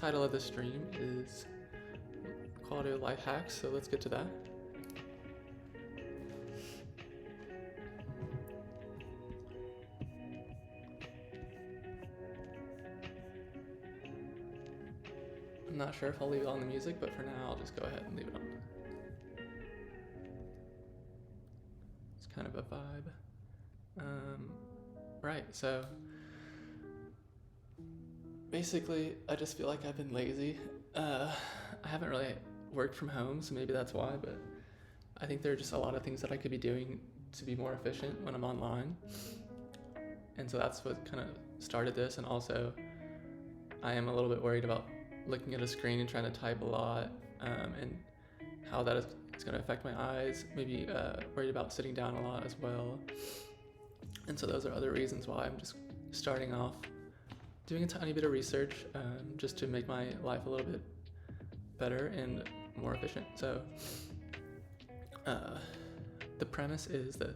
title of the stream is Quality of Life Hacks, so let's get to that. I'm not sure if I'll leave it on the music, but for now I'll just go ahead and leave it on. It's kind of a vibe. Right, so basically I just feel like I've been lazy. I haven't really worked from home, so maybe that's why, but I think there are just a lot of things that I could be doing to be more efficient when I'm online. And so that's what kind of started this, and also I am a little bit worried about looking at a screen and trying to type a lot, and how that is going to affect my eyes. Maybe worried about sitting down a lot as well. And so those are other reasons why I'm just starting off doing a tiny bit of research, just to make my life a little bit better and more efficient. So the premise is that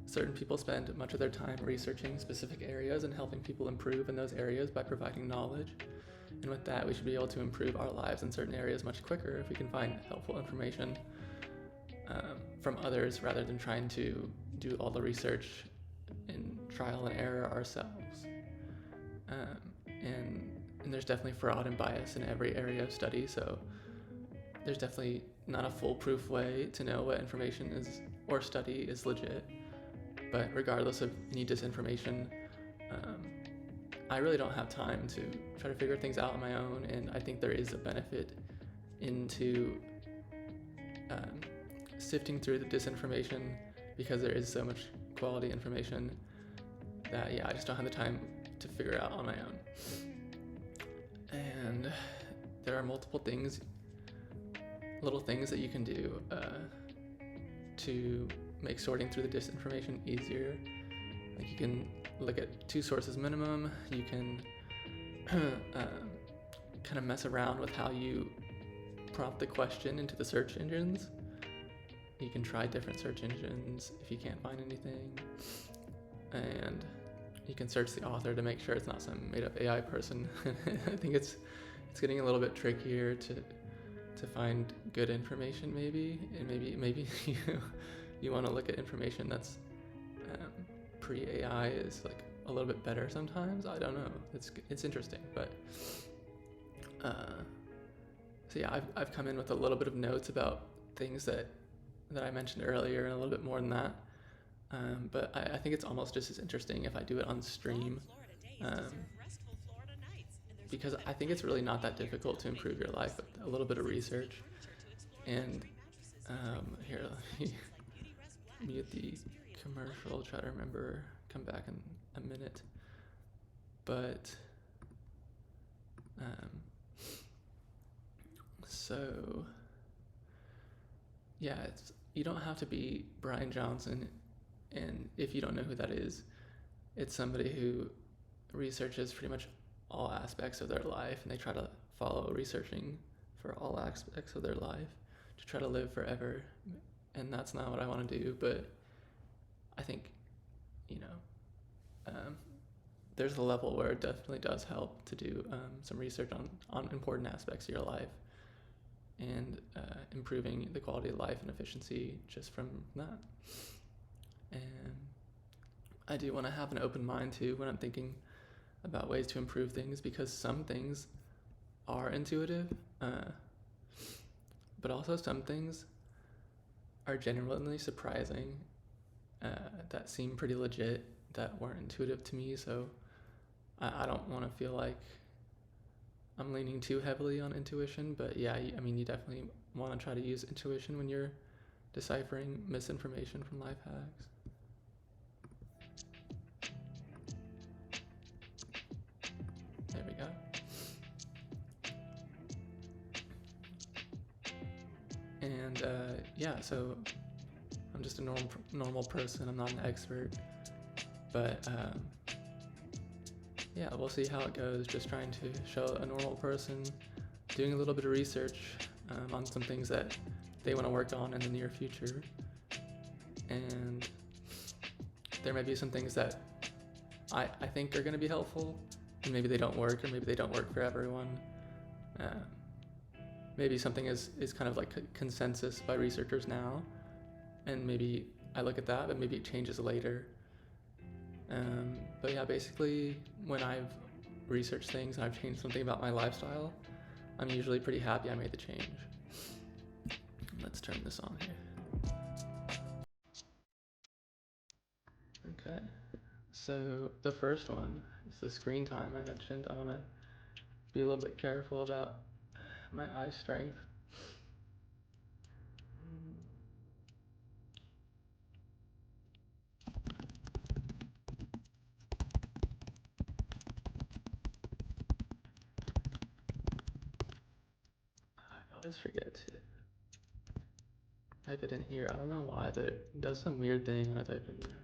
certain people spend much of their time researching specific areas and helping people improve in those areas by providing knowledge. And with that, we should be able to improve our lives in certain areas much quicker if we can find helpful information from others rather than trying to do all the research and trial and error ourselves. And there's definitely fraud and bias in every area of study, so there's definitely not a foolproof way to know what information is or study is legit. But regardless of any disinformation, I really don't have time to try to figure things out on my own, and I think there is a benefit into sifting through the disinformation, because there is so much quality information that I just don't have the time to figure out on my own. And there are multiple things, little things that you can do to make sorting through the disinformation easier. Like, you can look at 2 sources minimum. You can kind of mess around with how you prompt the question into the search engines. You can try different search engines if you can't find anything, and you can search the author to make sure it's not some made-up AI person. I think it's getting a little bit trickier to find good information, maybe, and maybe you want to look at information that's pre-AI is like a little bit better sometimes. I don't know. It's interesting, but so yeah, I've come in with a little bit of notes about things that I mentioned earlier, and a little bit more than that. But I think it's almost just as interesting if I do it on stream, because I think it's really not that difficult to improve your life with a little bit of research. And here, let me mute the commercial, try to remember, come back in a minute. But so yeah, you don't have to be Brian Johnson, and if you don't know who that is, it's somebody who researches pretty much all aspects of their life, and they try to follow researching for all aspects of their life to try to live forever. And that's not what I want to do, but I think, there's a level where it definitely does help to do some research on important aspects of your life, and improving the quality of life and efficiency just from that. And I do want to have an open mind too when I'm thinking about ways to improve things, because some things are intuitive, but also some things are genuinely surprising, that seem pretty legit, that weren't intuitive to me. So I don't want to feel like I'm leaning too heavily on intuition, but yeah, I mean, you definitely want to try to use intuition when you're deciphering misinformation from life hacks. There we go. And so I'm just a normal person. I'm not an expert, but we'll see how it goes. Just trying to show a normal person doing a little bit of research on some things that they want to work on in the near future. And there may be some things that I think are going to be helpful, and maybe they don't work, or maybe they don't work for everyone. Uh, maybe something is kind of like consensus by researchers now, and maybe I look at that, but maybe it changes later. But yeah, basically, when I've researched things and I've changed something about my lifestyle, I'm usually pretty happy I made the change. Let's turn this on here. Okay, so the first one is the screen time I mentioned. I want to be a little bit careful about my eye strength. I always forget to type it in here. I don't know why, but it does some weird thing when I type it in here.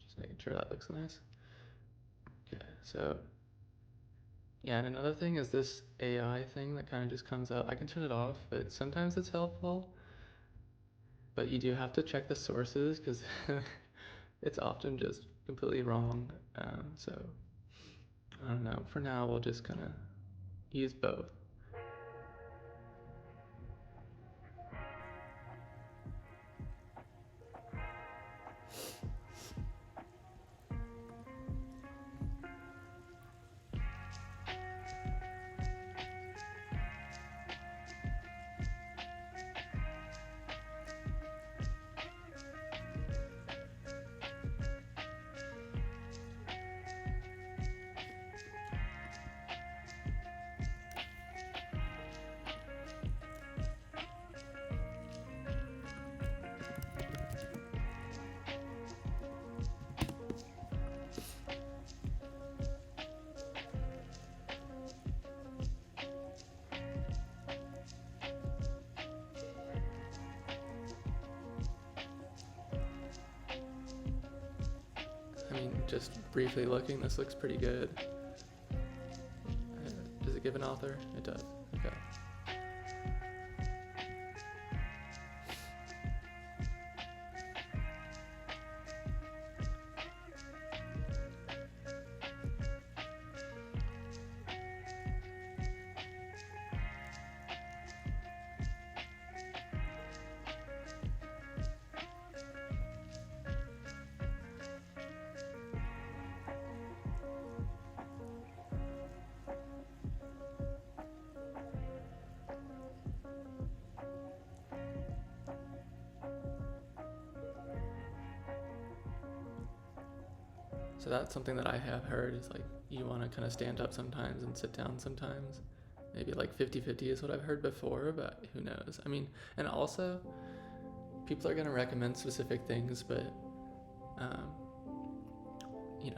Just making sure that looks nice. Okay, so yeah, and another thing is this AI thing that kind of just comes out. I can turn it off, but sometimes it's helpful. But you do have to check the sources because it's often just completely wrong. So I don't know. For now, we'll just kind of use both. I mean, just briefly looking, this looks pretty good. Does it give an author? It does. Okay. So that's something that I have heard is like you want to kind of stand up sometimes and sit down sometimes. Maybe like 50-50 is what I've heard before, but who knows? I mean, and also people are going to recommend specific things, but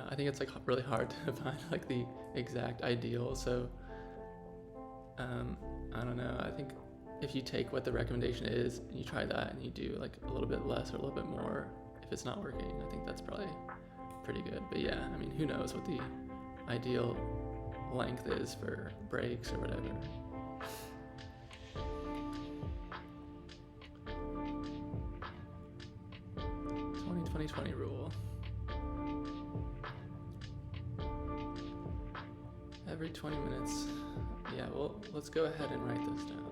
I think it's like really hard to find like the exact ideal. So I don't know. I think if you take what the recommendation is and you try that and you do like a little bit less or a little bit more, if it's not working, I think that's probably pretty good. But yeah, I mean, who knows what the ideal length is for breaks or whatever. "20-20-20 rule. Every 20 minutes. Yeah, well, let's go ahead and write this down.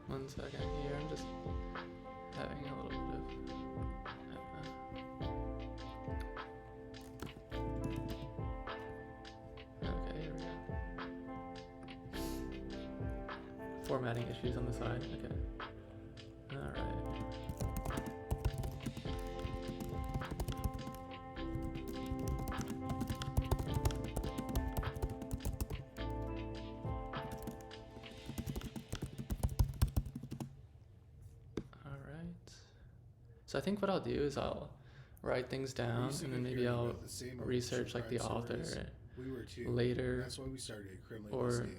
One second here, I'm just having a little bit of... Okay, here we go. Formatting issues on the side, okay. Alright. So I think what I'll do is I'll write things We're down used to and then keep maybe hearing I'll about the same old true research like crime the author stories. We were too, and later that's why we started Criminally or Listed.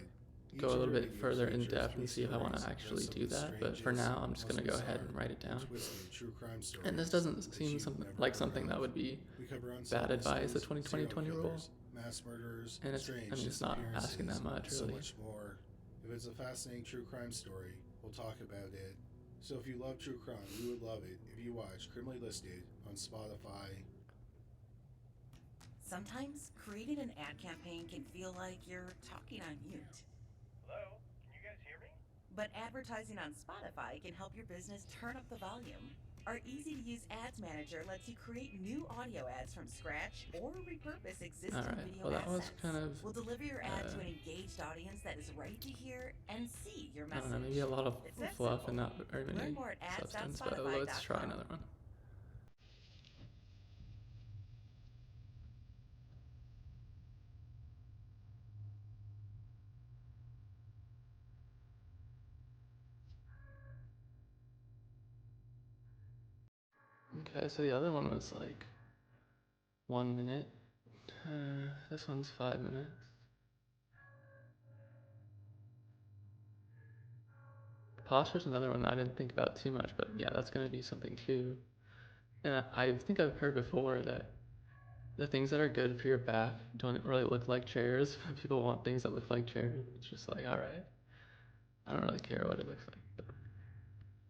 go a Each of little our bit videos further in features depth three and see if I want stories to about actually some do of the that. But for strangest, now, I'm just most going to go ahead bizarre, and write it and down. twisted true crime And this stories doesn't that seem you've something never like heard something that of. would be We cover bad unsolved advice, the mysteries, serial 2020 rule. killers, mass murderers, And I'm strange just not asking disappearances, that much, and so really. much more. If it's a fascinating true crime story, we'll talk about it. So if you love true crime, we would love it if you watch Criminally Listed on Spotify. Sometimes creating an ad campaign can feel like you're talking on mute. Hello? Can you guys hear me? But advertising on Spotify can help your business turn up the volume. Our easy to use ads manager lets you create new audio ads from scratch or repurpose existing Alright, video well, that was assets. kind of, We'll deliver your ad to an engaged audience that is ready to hear and see your I message. don't know, maybe a lot of It's that fluff and simple. not very many Learn more at substance, but let's try ads.spotify.com. another one. Okay, so the other one was like 1 minute. This one's 5 minutes. Posture's another one I didn't think about too much, but yeah, that's gonna be something too. And I think I've heard before that the things that are good for your back don't really look like chairs. People want things that look like chairs. It's just like, alright, I don't really care what it looks like. But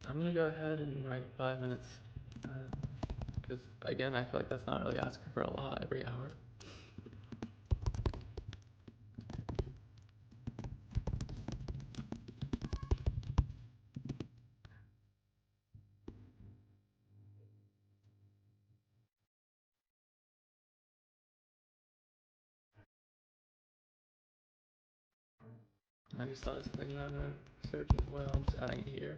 I'm gonna go ahead and write 5 minutes. Because again, I feel like that's not really asking for a lot every hour. I just thought of something that I'm gonna search as well. I'm just adding it here.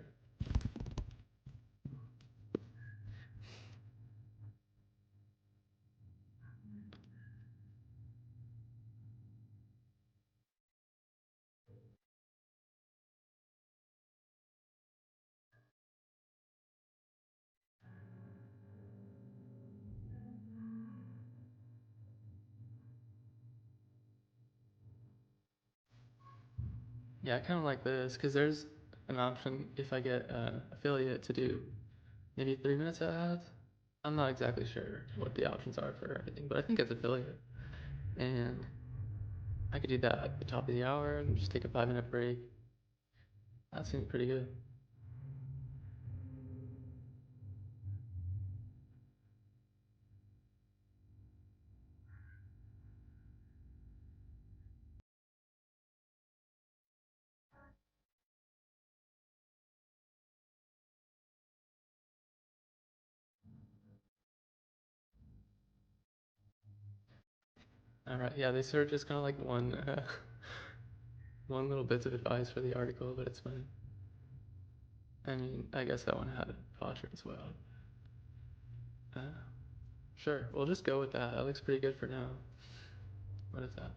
Yeah, I kind of like this because there's an option if I get an affiliate to do maybe 3 minutes of ads. I'm not exactly sure what the options are for everything, but I think it's affiliate. And I could do that at the top of the hour and just take a 5 minute break. That seems pretty good. Alright, yeah, they sort of just kind of like one little bits of advice for the article, but it's fine. I mean, I guess that one had posture as well. Uh, sure, we'll just go with that. That looks pretty good for now. What is that?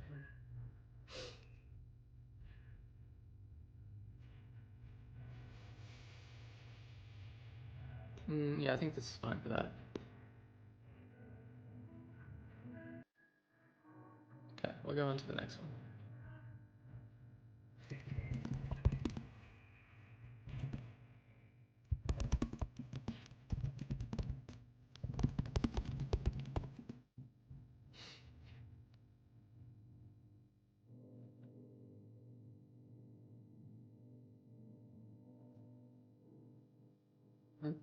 Yeah, I think this is fine for that. Okay, we'll go on to the next one.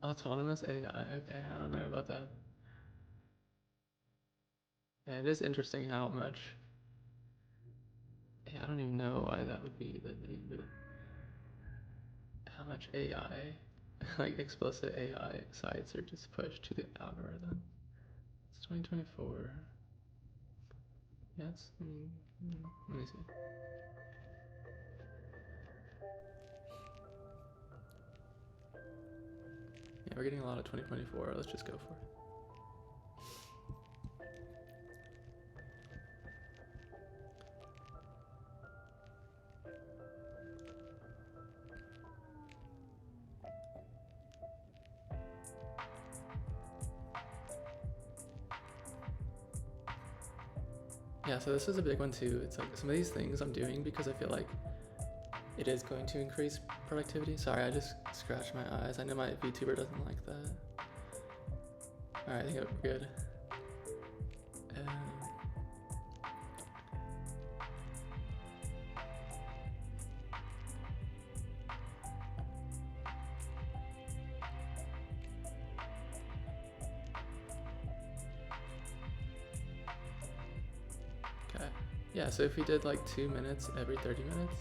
Autonomous AI. Okay, I don't know about that. Yeah, it is interesting how much. Yeah, I don't even know why that would be the name, but how much AI, like explicit AI sites are just pushed to the algorithm. It's 2024. Yes. Let me see. Yeah, we're getting a lot of 2024. Let's just go for it. Yeah, so this is a big one too. It's like some of these things I'm doing because I feel like it is going to increase productivity. Sorry, I just scratched my eyes. I know my VTuber doesn't like that. Alright, I think we're good. Okay. Yeah, so if we did like 2 minutes every 30 minutes,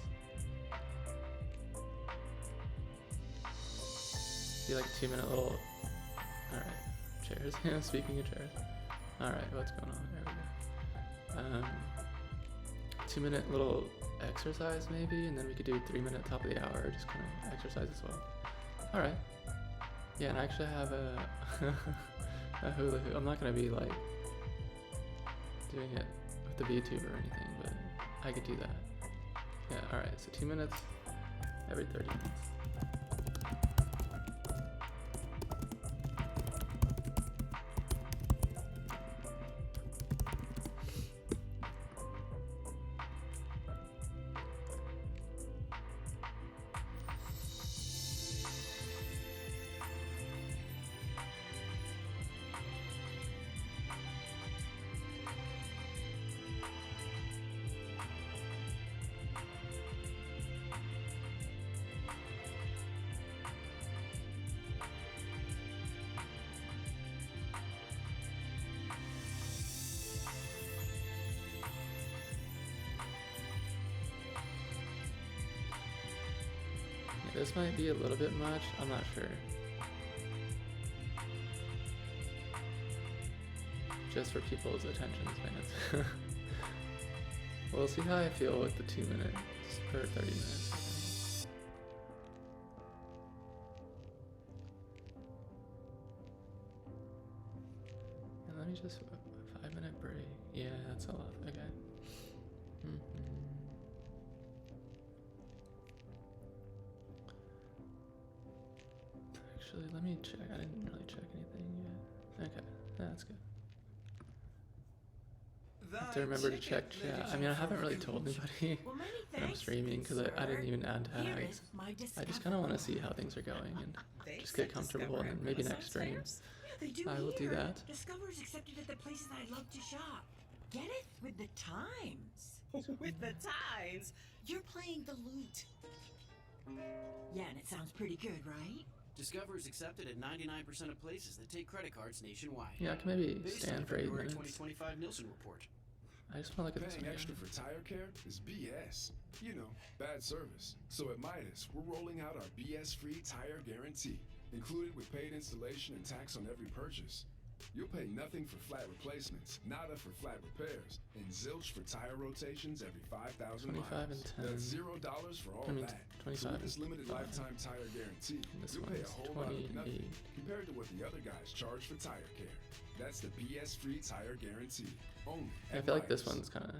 be like 2-minute little. Alright, chairs. Speaking of chairs. Alright, what's going on? There we go. 2-minute little exercise maybe, and then we could do 3-minute top of the hour, just kind of exercise as well. Alright. Yeah, and I actually have a, a hula hoop. I'm not going to be like doing it with the VTuber or anything, but I could do that. Yeah, alright, so 2 minutes every 30 minutes. This might be a little bit much, I'm not sure. Just for people's attention spans. We'll see how I feel with the 2 minutes per 30 minutes. And let me just, a 5-minute break. Yeah, that's a lot, okay. Actually, let me check. I didn't really check anything yet. Okay, that's good. I have to remember to check chat. I mean, I haven't really told anybody that I'm streaming because I didn't even add tags. I just kind of want to see how things are going and just get comfortable, and then maybe next stream I will do that. Discover's accepted at the places I love to shop. Get it? With the times. With the times? You're playing the loot. Yeah, and it sounds pretty good, right? Discover is accepted at 99% of places that take credit cards nationwide. Yeah, I can maybe Based stand on for 8 February minutes. 2025 Nielsen report. I just want to look at this Paying one extra again. for tire care is BS. You know, bad service. So at Midas, we're rolling out our BS-free tire guarantee, included with paid installation and tax on every purchase. You'll pay nothing for flat replacements, nada for flat repairs, and zilch for tire rotations every 5,000 miles. 25 and 10. That's $0 for all I mean, that. 25 So with this and limited 5. lifetime tire guarantee, This you'll pay a one's whole lot of 28. nothing compared to what the other guys charge for tire care. That's the BS-free tire guarantee. Only I at feel like this Midas. one's kind of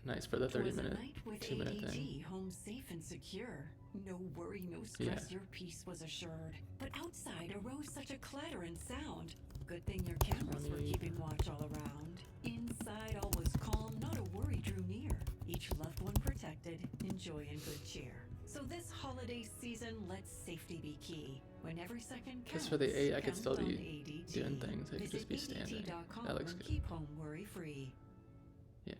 nice for the 30-minute, 2-minute thing. Home safe and secure. No worry, no stress, your peace was assured. But outside arose such a clatter and sound. Good thing your cameras were 20. keeping watch all around. Inside all was calm, not a worry drew near. Each loved one protected, enjoy and good cheer. So this holiday season, let safety be key. When every second counts. Because for the 8, I could count still on be ADT. doing things. I could Visit just be standing. ADT.com That looks and good. keep home worry free. Yeah.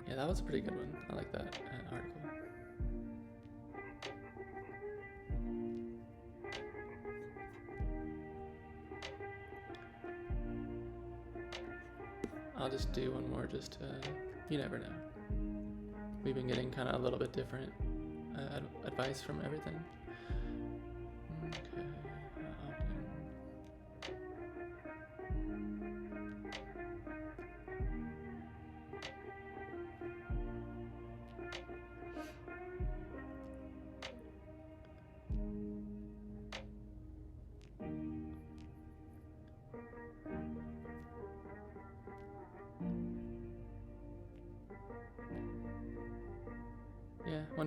Yeah, that was a pretty good one. I like that article. I'll just do one more just to, you never know. We've been getting kind of a little bit different advice from everything.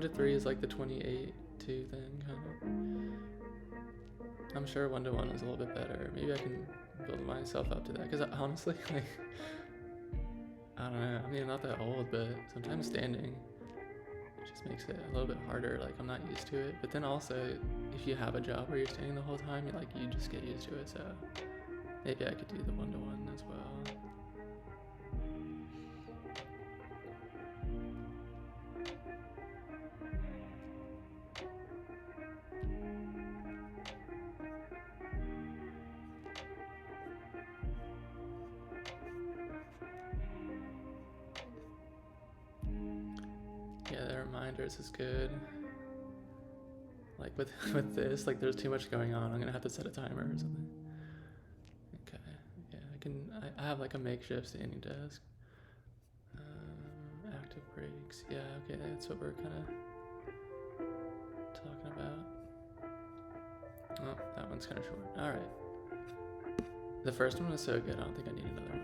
to 3 is like the 28-2 thing, kind of. I'm sure 1 to 1 is a little bit better. Maybe I can build myself up to that. Because honestly, like, I don't know. I mean, I'm not that old, but sometimes standing just makes it a little bit harder. Like, I'm not used to it. But then also, if you have a job where you're standing the whole time, you just get used to it. So maybe I could do the 1 to 1 as well. Yeah, the reminders is good. Like with this, like there's too much going on. I'm gonna have to set a timer or something. Okay, yeah, I have like a makeshift standing desk. Active breaks. Yeah, okay, that's what we're kind of talking about. Oh, that one's kind of short. All right. The first one was so good. I don't think I need another one.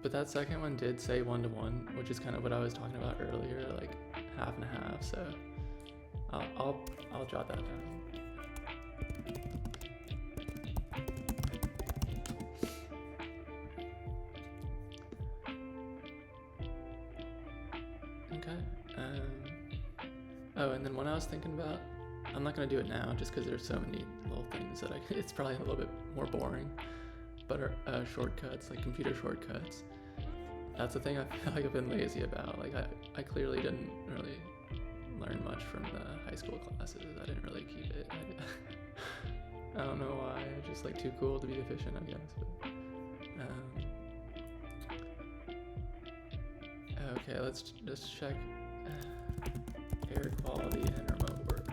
But that second one did say 1 to 1, which is kind of what I was talking about earlier, like half and half. So I'll jot that down. Okay. Oh, and then one I was thinking about, I'm not gonna do it now just because there's so many little things that it's probably a little bit more boring. But shortcuts, like computer shortcuts. That's the thing I feel like I've been lazy about. Like I clearly didn't really learn much from the high school classes. I didn't really keep it. I don't know why. It's just like too cool to be efficient, I guess. But, okay, let's just check air quality and remote work.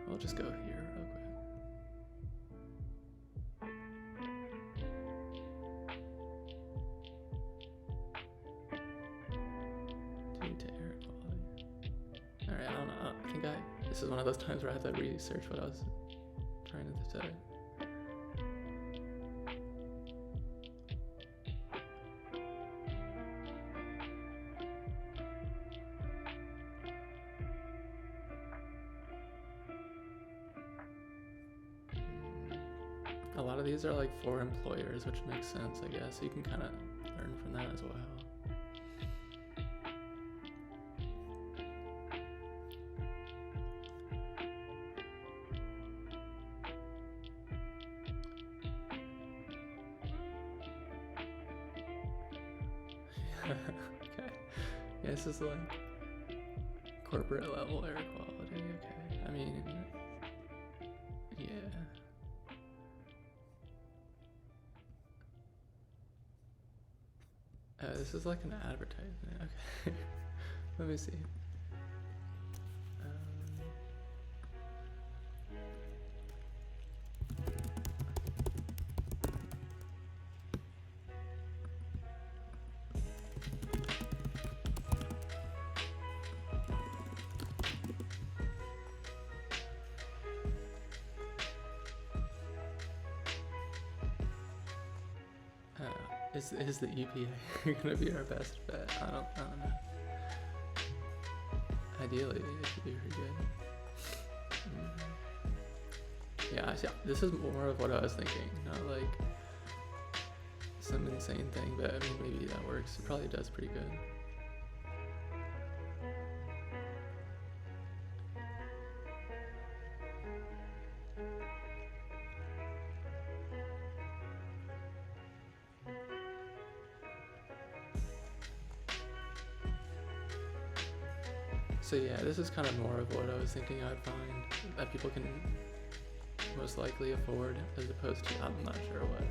We'll just go here real quick. Due to air quality. Alright, I don't know. I think this is one of those times where I have to research what I was trying to say. A lot of these are like for employers, which makes sense, I guess. So you can kind of learn from that as well. Okay. Yeah, this is like corporate level air quality. Okay. I mean, yeah. This is like an advertisement. Okay. Let me see. Is the EPA gonna be our best bet? I don't know. Ideally, it should be pretty good. Yeah, this is more of what I was thinking, not like some insane thing, but I mean, maybe that works. It probably does pretty good. So yeah, this is kind of more of what I was thinking I'd find that people can most likely afford, as opposed to, I'm not sure what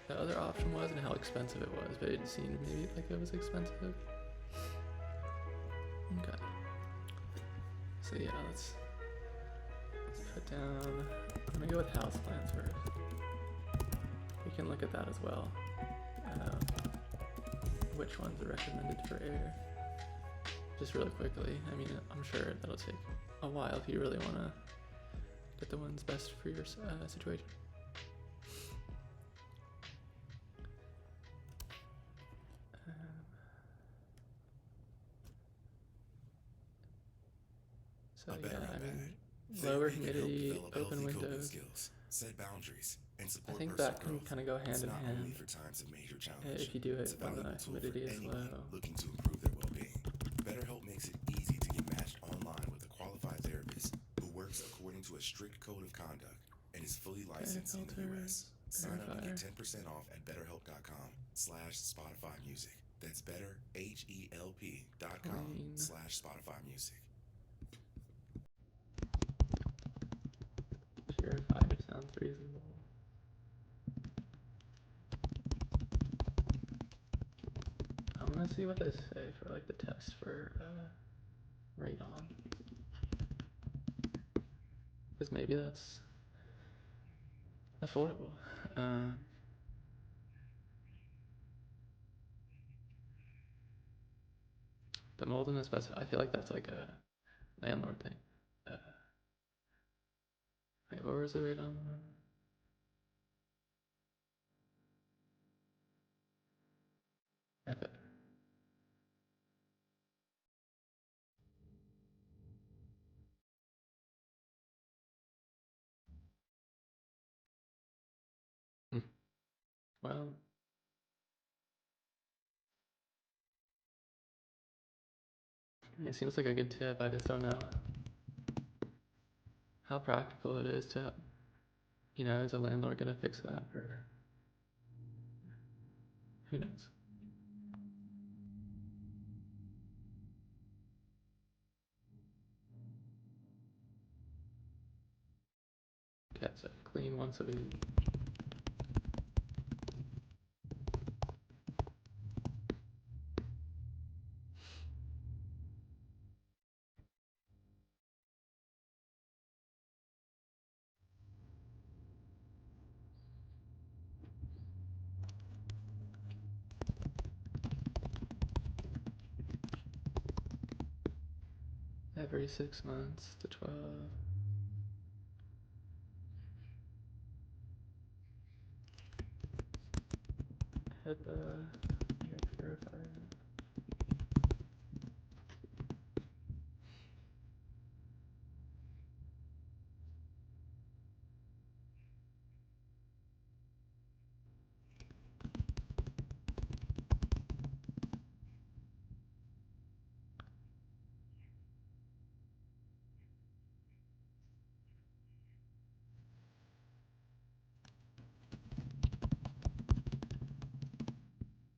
the other option was and how expensive it was, but it seemed maybe like it was expensive. Okay. So yeah, let's put down, I'm gonna go with house plans first. We can look at that as well. Which ones are recommended for air? Just really quickly. I mean, I'm sure that'll take a while if you really want to get the ones best for your situation. So yeah, I mean, lower humidity, open windows. Skills, set boundaries, and I support think personal that can growth. kind of go hand It's in not only hand for times of major challenge. if you do It's it a when the valuable tool for humidity is anyone low. looking to improve their well-being. BetterHelp makes it easy to get matched online with a qualified therapist who works according to a strict code of conduct and is fully licensed in the U.S. Sign up and get 10% off at BetterHelp.com/Spotify Music. That's BetterHelp.com/Spotify Music. Purifier sounds reasonable. I'm gonna see what they say for like the test for radon, because maybe that's affordable. But mold and asbestos, I feel like that's like a landlord thing. Wait, what was the radon? Okay. Well, it seems like a good tip. I just don't know how practical it is to, is a landlord gonna fix that, or who knows? Okay, so clean once a week. Every 6 months to 12. HIPAA, air purifier.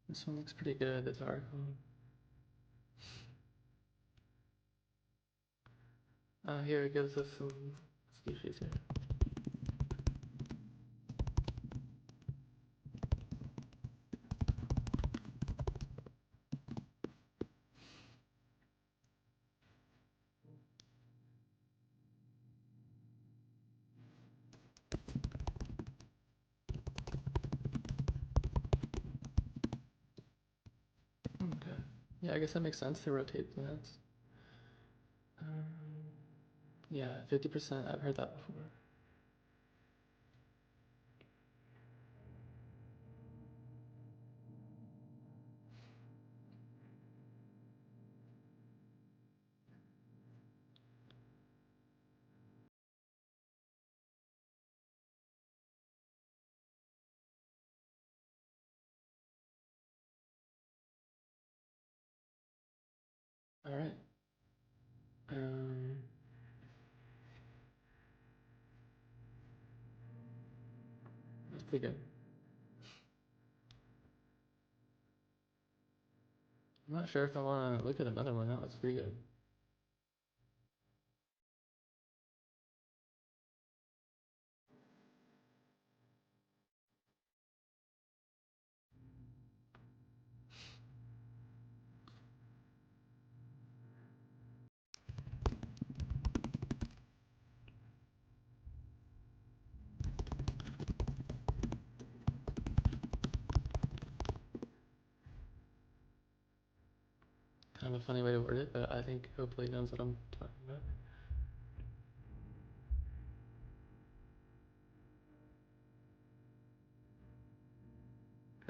This one looks pretty good, this article. Here it gives us some species here. Okay. Yeah, I guess that makes sense to rotate plants. Yeah, 50%, I've heard that before. All right. That's pretty good. I'm not sure if I want to look at another one. That was pretty good. Kind of a funny way to word it, but I think hopefully it knows what I'm talking about.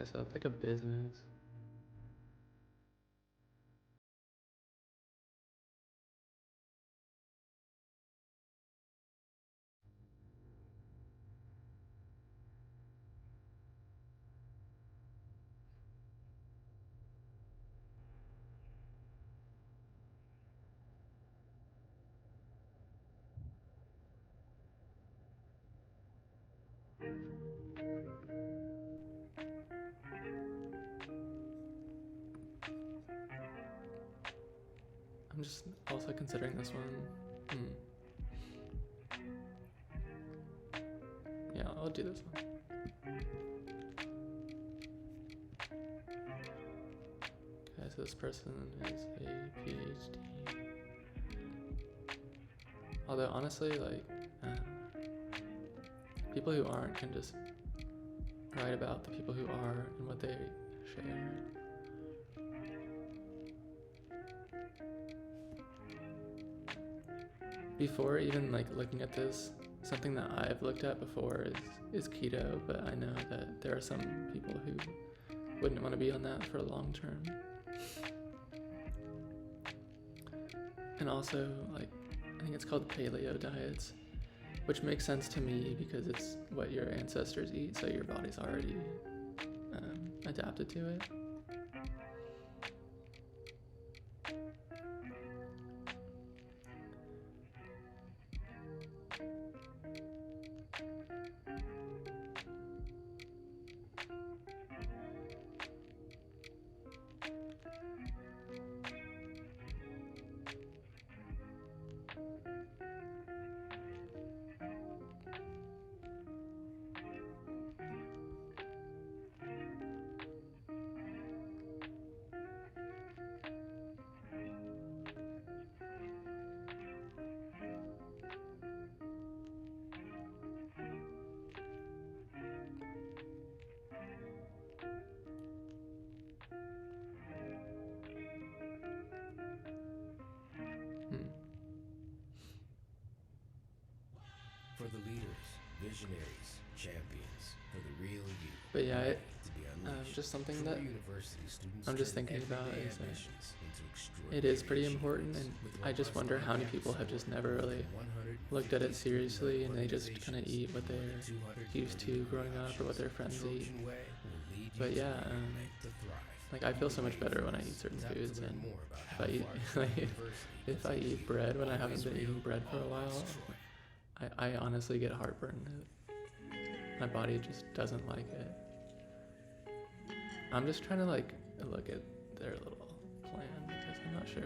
I set up like a business. I'm just also considering this one. Yeah, I'll do this one. Okay, so this person is a PhD. Although honestly, like, people who aren't can just write about the people who are and what they share. Before even like looking at this, something that I've looked at before is keto, but I know that there are some people who wouldn't want to be on that for long term. And also, like, I think it's called paleo diets, which makes sense to me because it's what your ancestors eat, so your body's already adapted to it. For the leaders, visionaries, champions, for the real you. But yeah, ready to be unleashed. just something True that University students I'm just turn thinking about everyday is that ambitions into it is pretty extraordinary important, and achievements with I just robust wonder how many on-campus people have just support never from really 150 looked at it student seriously, and they just kind of organizations, eat what they're 230 used to growing up or what their friends eat. Trojan Way will lead you But to yeah, where you're meant to thrive. like I feel so much better when I eat certain Tap to foods, learn and more about if how I eat far like, University if I eat bread when I haven't been eating bread for a while, Troy. I honestly get heartburn. My body just doesn't like it. I'm just trying to like look at their little plan because I'm not sure.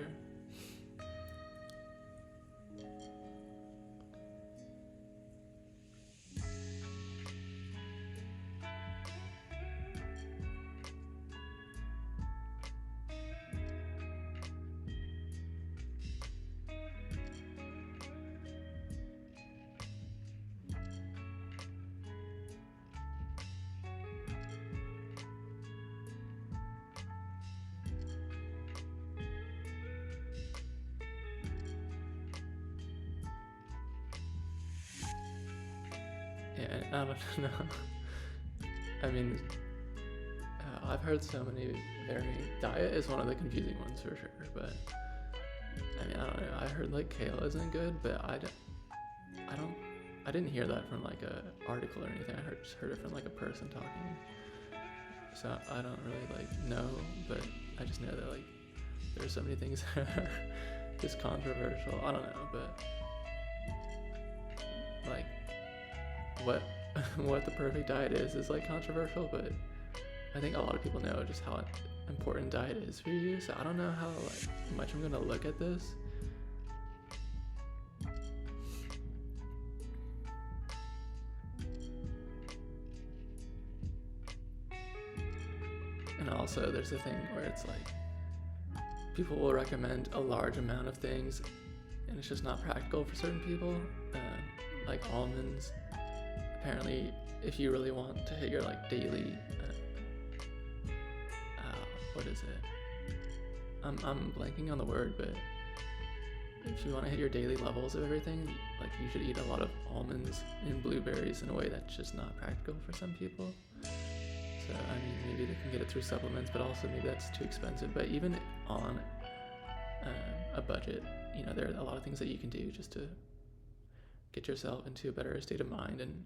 Yeah, I don't know. I mean, I've heard so many diet is one of the confusing ones for sure, but I mean, I don't know. I heard like kale isn't good, but I didn't hear that from like a article or anything. I just heard it from like a person talking. So I don't really like know, but I just know that like there's so many things that are just controversial. I don't know, but like what the perfect diet is like controversial, but I think a lot of people know just how important diet is for you. So I don't know how like much I'm gonna look at this. And also there's a thing where it's like people will recommend a large amount of things and it's just not practical for certain people, like almonds. Apparently if you really want to hit your like daily what is it, I'm blanking on the word, but if you want to hit your daily levels of everything, like you should eat a lot of almonds and blueberries in a way that's just not practical for some people. So I mean, maybe they can get it through supplements, but also maybe that's too expensive. But even on a budget, you know, there are a lot of things that you can do just to get yourself into a better state of mind and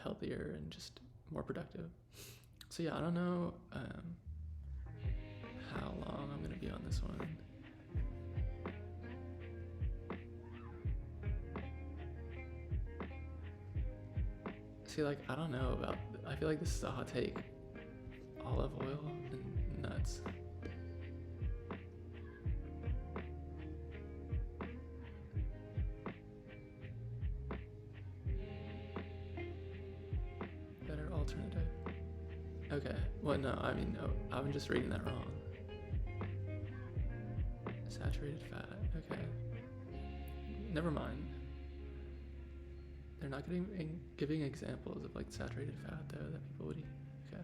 healthier and just more productive. So yeah, I don't know how long I'm gonna be on this one. See, like, I don't know about, I feel like this is a hot take. Olive oil and nuts. Better alternative. Okay, well, no, I mean, no, I'm just reading that wrong. Saturated fat, okay. Never mind. They're not giving examples of like saturated fat though that people would eat. Okay.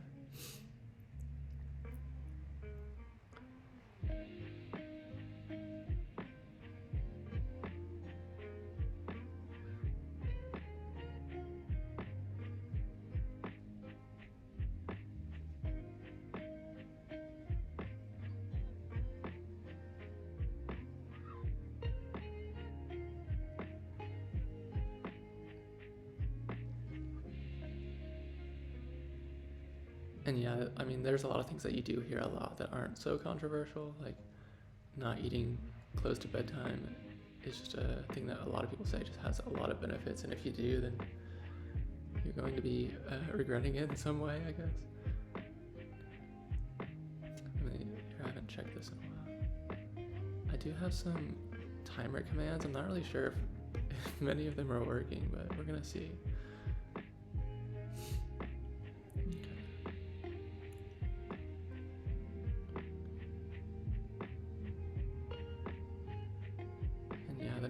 And yeah, I mean, there's a lot of things that you do hear a lot that aren't so controversial, like not eating close to bedtime is just a thing that a lot of people say just has a lot of benefits, and if you do, then you're going to be regretting it in some way, I guess. I mean, here, I haven't checked this in a while. I do have some timer commands. I'm not really sure if many of them are working, but we're gonna see.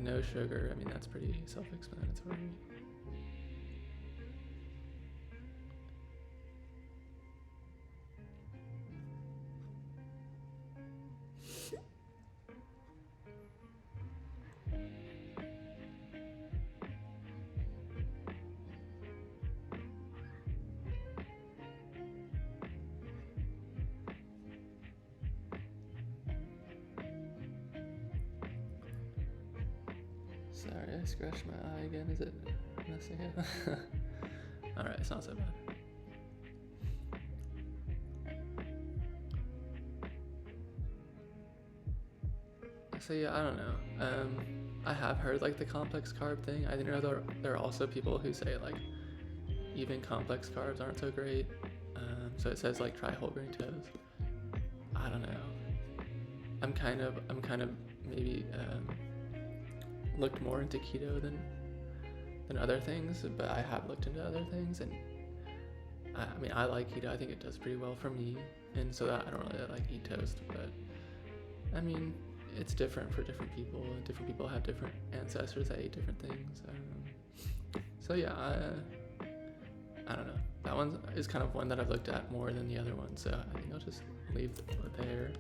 No sugar, I mean, that's pretty self-explanatory. Sorry, I scratched my eye again. Is it messing up? Alright, it's not so bad. So yeah, I don't know. I have heard like the complex carb thing. I didn't know there are also people who say like even complex carbs aren't so great. So it says like try whole grain toast. I don't know. I'm kind of maybe looked more into keto than other things, but I have looked into other things, and I mean, I like keto. I think it does pretty well for me, and so that I don't really like eat toast, but I mean, it's different for different people, and different people have different ancestors that ate different things. So yeah, I don't know. That one is kind of one that I've looked at more than the other one, so I think I'll just leave it there.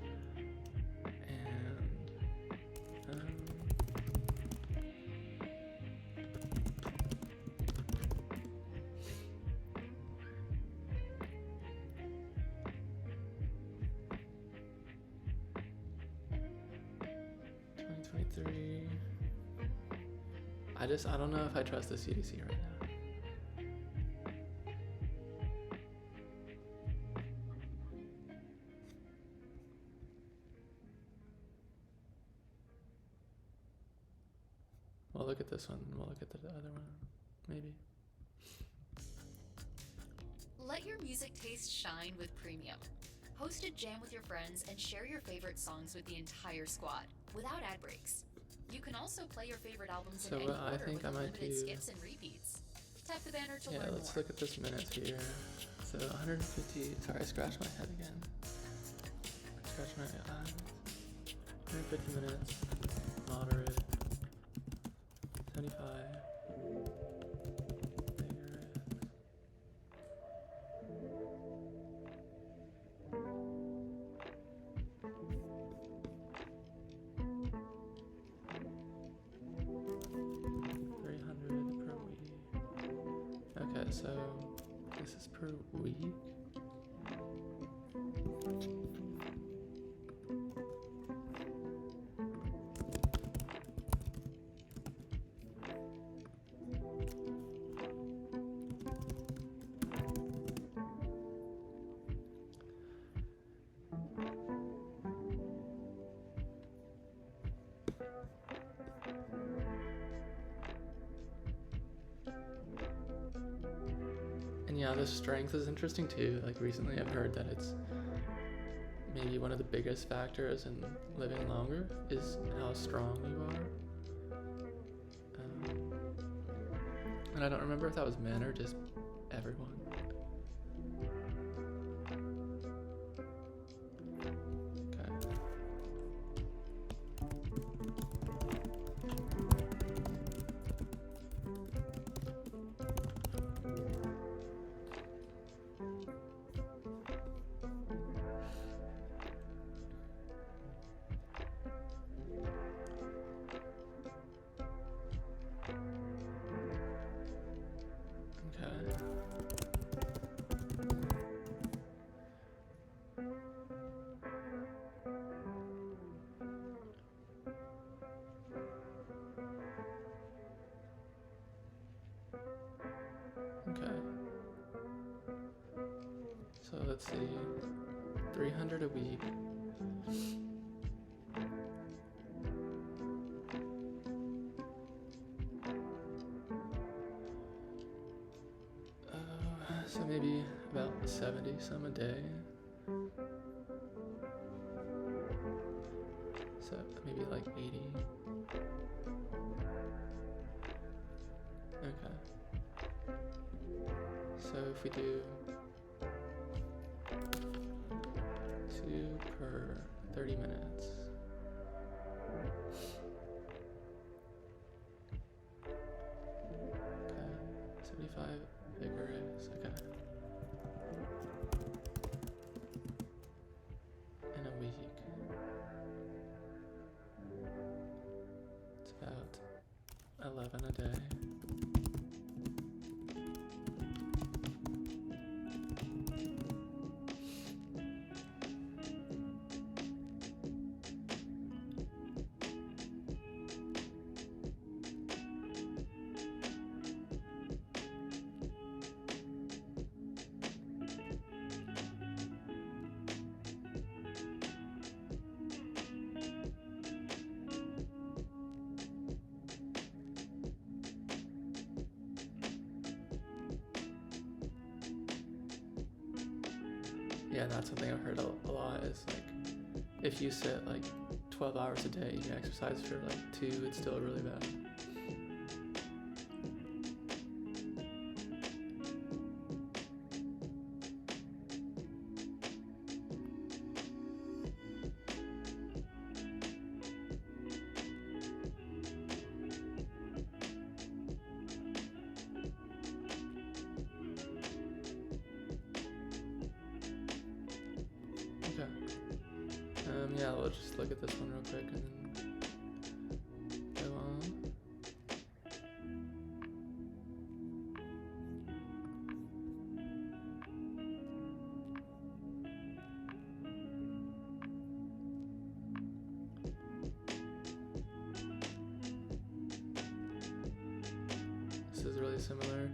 I don't know if I trust the CDC right now. We'll look at this one, and we'll look at the other one, maybe. Let your music taste shine with Premium. Host a jam with your friends and share your favorite songs with the entire squad, without ad breaks. You can also play your favorite albums in any order with unlimited skips and repeats. Tap the banner to learn more. Let's look at this minutes here. So 150, sorry, I scratched my head again. I scratched my eyes. 150 minutes, moderate, 75, vigorous. So this is per week. And yeah, the strength is interesting too. Like recently I've heard that it's maybe one of the biggest factors in living longer is how strong you are. And I don't remember if that was men or just everyone. Okay. Okay. So let's see, 300 a week. So maybe about 70 some a day. So maybe like 80. Okay. So if we do 2 per 30 minutes. Okay, 75 vigorous, okay. In a week. It's about 11 a day. Yeah, that's something I've heard a lot is like, if you sit like 12 hours a day, you exercise for like 2, it's still really bad. Okay. Yeah, we'll just look at this one real quick and then go on. This is really similar.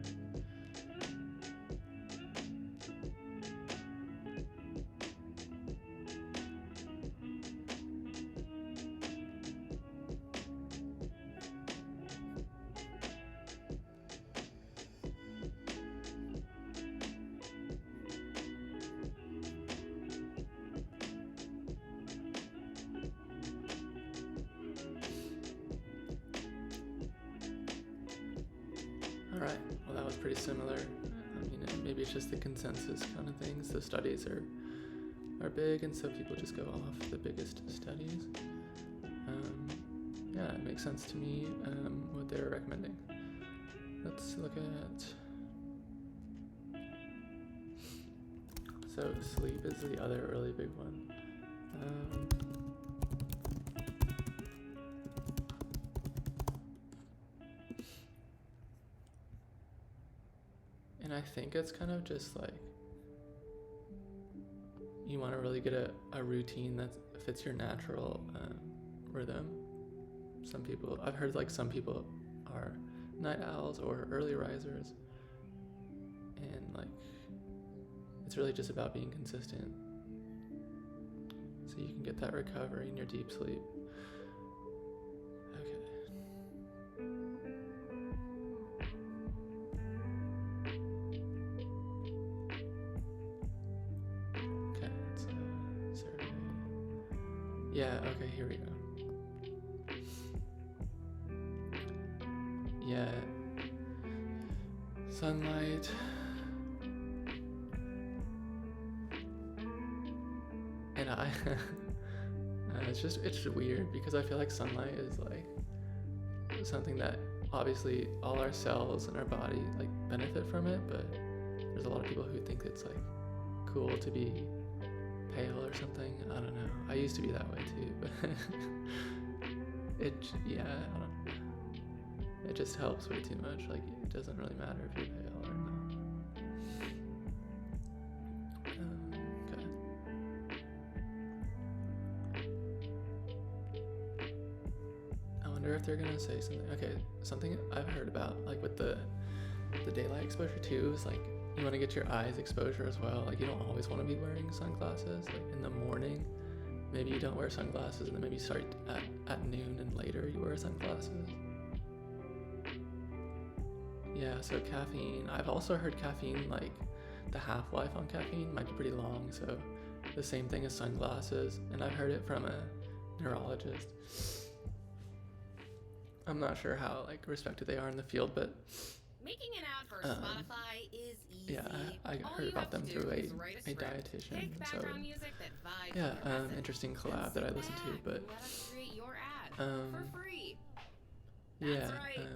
Alright, well that was pretty similar. I mean, maybe it's just the consensus kind of things. The studies are big, and so people just go off the biggest studies. Yeah, it makes sense to me what they're recommending. Let's look at... So sleep is the other really big one. And I think it's kind of just like, you want to really get a routine that fits your natural rhythm. Some people, I've heard like some people are night owls or early risers, and like it's really just about being consistent so you can get that recovery in your deep sleep. Okay, survey. Yeah, okay, here we go. Yeah, sunlight. And it's just weird because I feel like sunlight is like something that obviously all our cells in our body like benefit from it, but there's a lot of people who think it's like cool to be pale or something. I don't know. I used to be that way too, but I don't know. It just helps way too much. Like, it doesn't really matter if you're pale or not. Okay. I wonder if they're gonna say something. Okay, something I've heard about, like with the daylight exposure too, is like you want to get your eyes exposure as well. Like, you don't always want to be wearing sunglasses. Like in the morning, maybe you don't wear sunglasses, and then maybe you start at noon and later you wear sunglasses. Yeah, so caffeine. I've also heard caffeine, like the half-life on caffeine might be pretty long, so the same thing as sunglasses, and I've heard it from a neurologist. I'm not sure how like respected they are in the field, but making an ad for Spotify is easy. Yeah, I heard about them through a dietitian. So yeah, interesting collab that I listened to, but let us create your ad for free. That's yeah, right.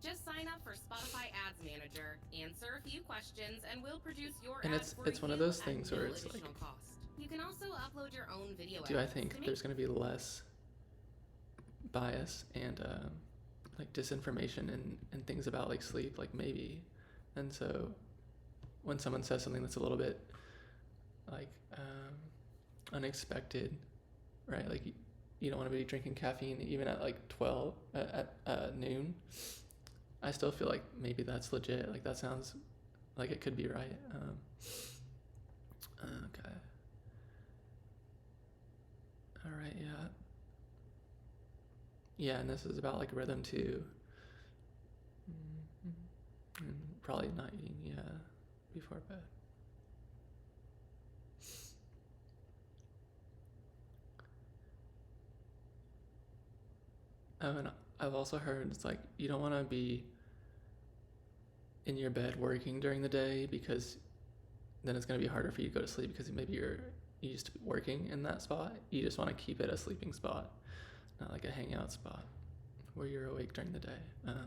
Just sign up for Spotify Ads Manager, answer a few questions, and we'll produce your and ads for it's one of you those at things no where it's like, additional cost. You can also upload your own video do I ads think to make there's going to be less bias and like disinformation and things about like sleep? Like maybe. And so when someone says something that's a little bit like unexpected, right? Like you don't want to be drinking caffeine even at like 12 at noon. I still feel like maybe that's legit. Like that sounds like it could be right. Okay. All right. Yeah. Yeah, and this is about like rhythm too. And probably not eating, before bed. Oh, and I've also heard it's like you don't want to be in your bed working during the day because then it's going to be harder for you to go to sleep because maybe you're used to working in that spot. You just want to keep it a sleeping spot, not like a hangout spot where you're awake during the day. Okay.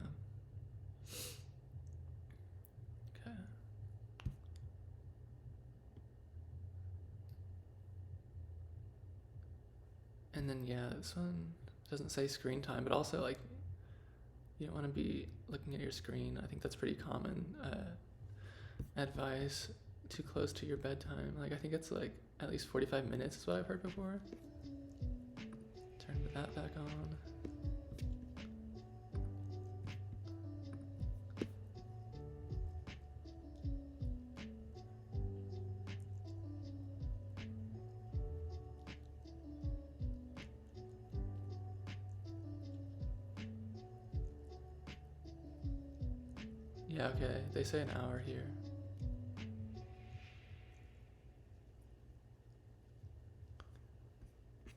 And then this one doesn't say screen time, but also like you don't want to be looking at your screen. I think that's pretty common advice too close to your bedtime. Like I think it's like at least 45 minutes is what I've heard before. Turn that back on. Yeah, okay, they say an hour here.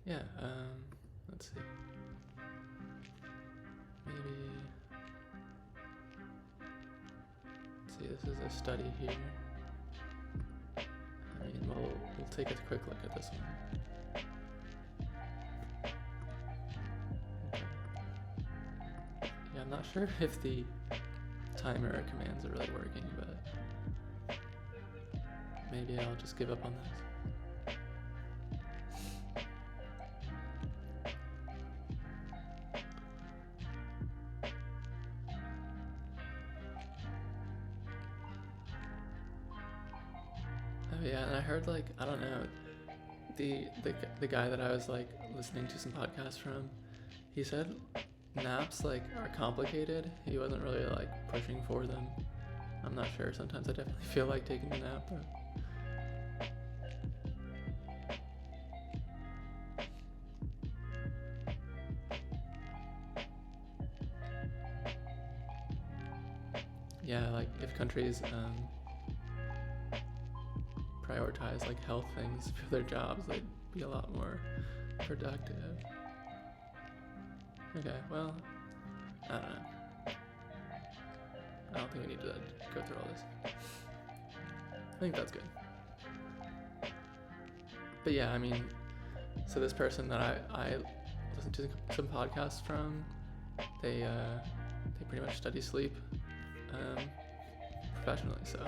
Yeah, let's see. Maybe, let's see, this is a study here. I mean, we'll take a quick look at this one. Okay. Yeah, I'm not sure if the timer commands are really working, but maybe I'll just give up on this. Oh yeah, and I heard like, I don't know, the guy that I was like listening to some podcasts from, he said naps like are complicated. He wasn't really like pushing for them. I'm not sure. Sometimes I definitely feel like taking a nap, but yeah, like if countries prioritize like health things for their jobs, they'd be a lot more productive. Okay, well, I don't know. I don't think we need to go through all this. I think that's good. But yeah, I mean, so this person that I listened to some podcasts from, they pretty much study sleep professionally, so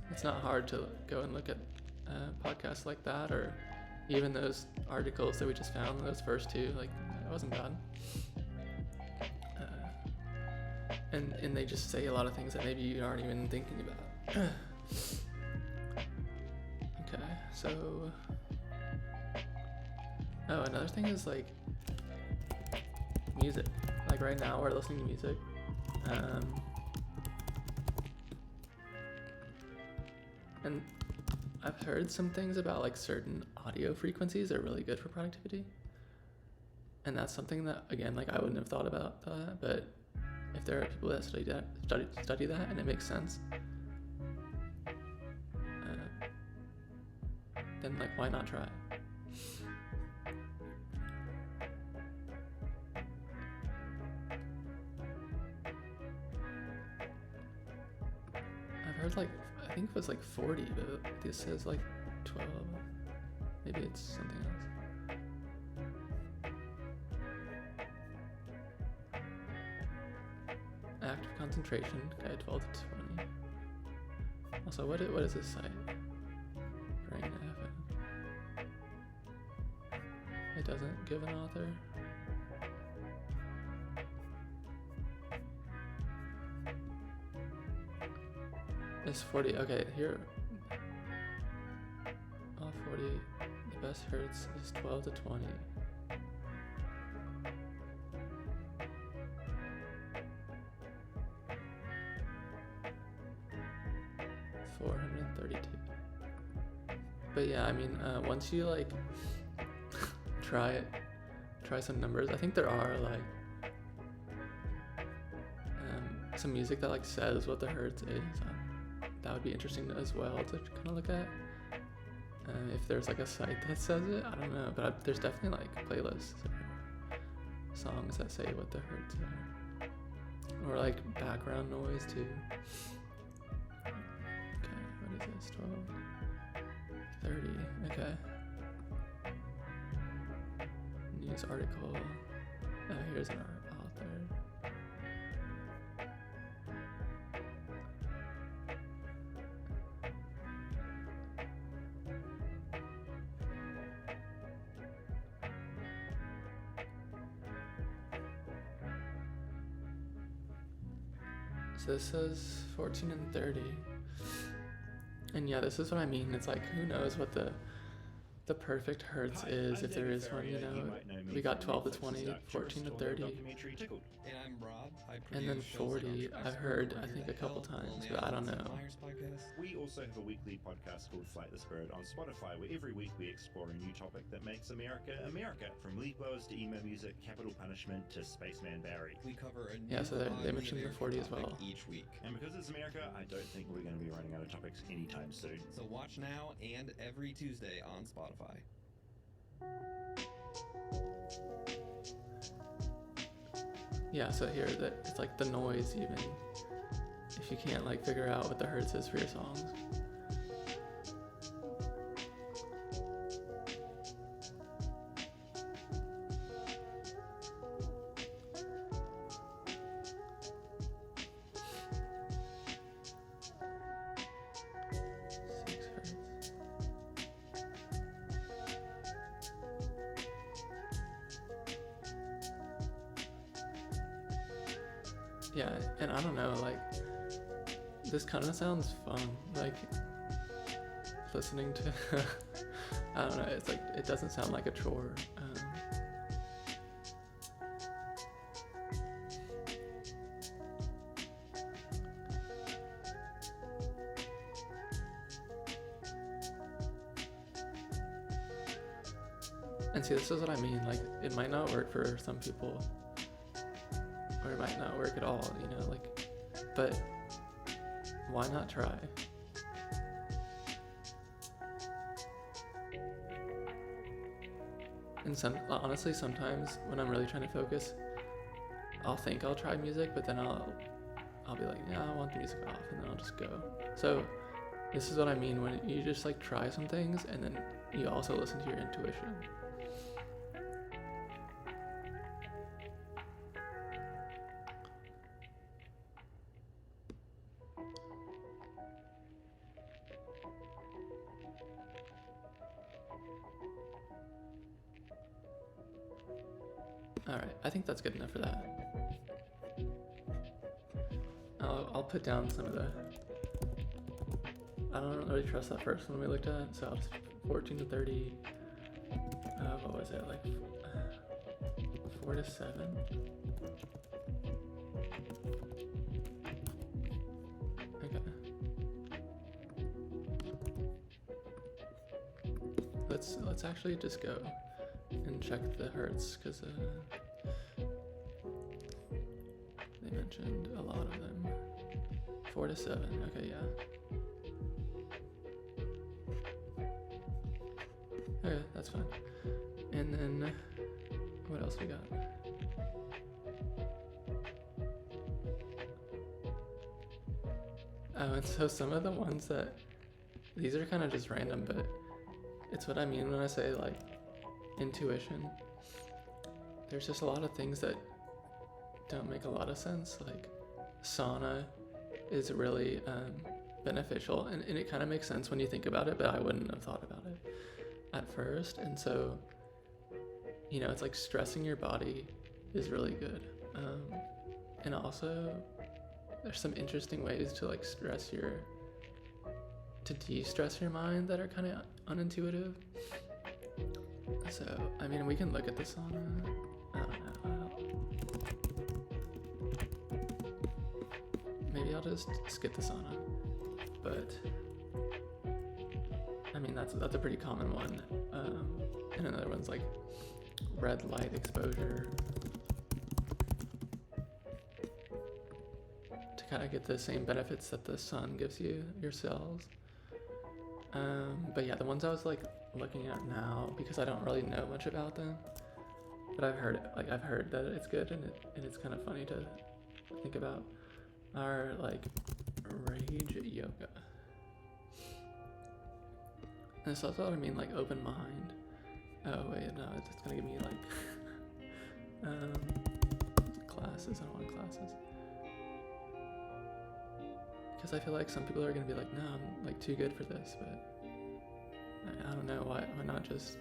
it's not hard to go and look at podcasts like that, or even those articles that we just found, those first two, like, it wasn't bad. And they just say a lot of things that maybe you aren't even thinking about. Okay, so... Oh, another thing is, like, music. Like, right now we're listening to music. And I've heard some things about like certain audio frequencies are really good for productivity. And that's something that, again, like I wouldn't have thought about that, but if there are people that study that and it makes sense, then like why not try it? I've heard like, I think it was like 40, but this says like 12. Maybe it's something else. Active concentration, okay, 12 to 20. Also, what is this site? Brain FM. It doesn't give an author. It's 40. Okay, here. 40. The best hertz is 12 to 20. But yeah, I mean, once you like try some numbers, I think there are like some music that like says what the hertz is. That would be interesting as well to kind of look at. If there's like a site that says it, I don't know, but there's definitely like playlists or songs that say what the hertz are, or like background noise too. Okay, what is this? 12, 30. Okay. News article. Oh, here's an author. So this says 14 and 30. And yeah, this is what I mean. It's like, who knows what the perfect hertz is, if there is one, you know. We got 12 to 20, 14 to 30. And I'm Rob. And then 40, I've heard, I think, a couple times, but I don't know. We also have a weekly podcast called Flight the Spirit on Spotify, where every week we explore a new topic that makes America America, from leaf blowers to emo music, capital punishment to Spaceman Barry. We cover a new Yeah, so they mentioned the 40 as well. each week. And because it's America, I don't think we're going to be running out of topics anytime soon. So watch now and every Tuesday on Spotify. Yeah, so here, it's like the noise even, if you can't like figure out what the hertz is for your songs. Yeah, and I don't know, like, this kind of sounds fun, like, listening to I don't know, it's like, it doesn't sound like a chore. And see, this is what I mean, like, it might not work for some people, or it might not work at all, you know, like, but why not try? And honestly, sometimes when I'm really trying to focus, I'll think I'll try music, but then I'll be like, yeah, I want the music off, and then I'll just go. So this is what I mean when you just like try some things, and then you also listen to your intuition. Alright, I think that's good enough for that. I'll put down some of the... I don't really trust that first one we looked at, so I'll just 14 to 30... what was it, like 4 to 7? Okay. Let's actually just go and check the hertz, because they mentioned a lot of them. 4 to 7, okay, yeah. Okay, that's fine. And then, what else we got? Oh, and so some of the ones that, these are kind of just random, but it's what I mean when I say, like, intuition. There's just a lot of things that don't make a lot of sense. Like, sauna is really beneficial, and it kind of makes sense when you think about it, but I wouldn't have thought about it at first. And so, you know, it's like stressing your body is really good. And also, there's some interesting ways to like de-stress your mind that are kind of unintuitive. So, I mean, we can look at the sauna. I don't know. Maybe I'll just skip the sauna. But, I mean, that's a pretty common one. And another one's like red light exposure. To kind of get the same benefits that the sun gives you, your cells. But yeah, the ones I was like looking at now, because I don't really know much about them, but I've heard that it's good, and it's kind of funny to think about, are like rage yoga. And so that's what I mean, like open mind. Oh wait, no, it's gonna give me like classes. I don't want classes. Because I feel like some people are gonna be like, no, I'm like too good for this, but I don't know, why not just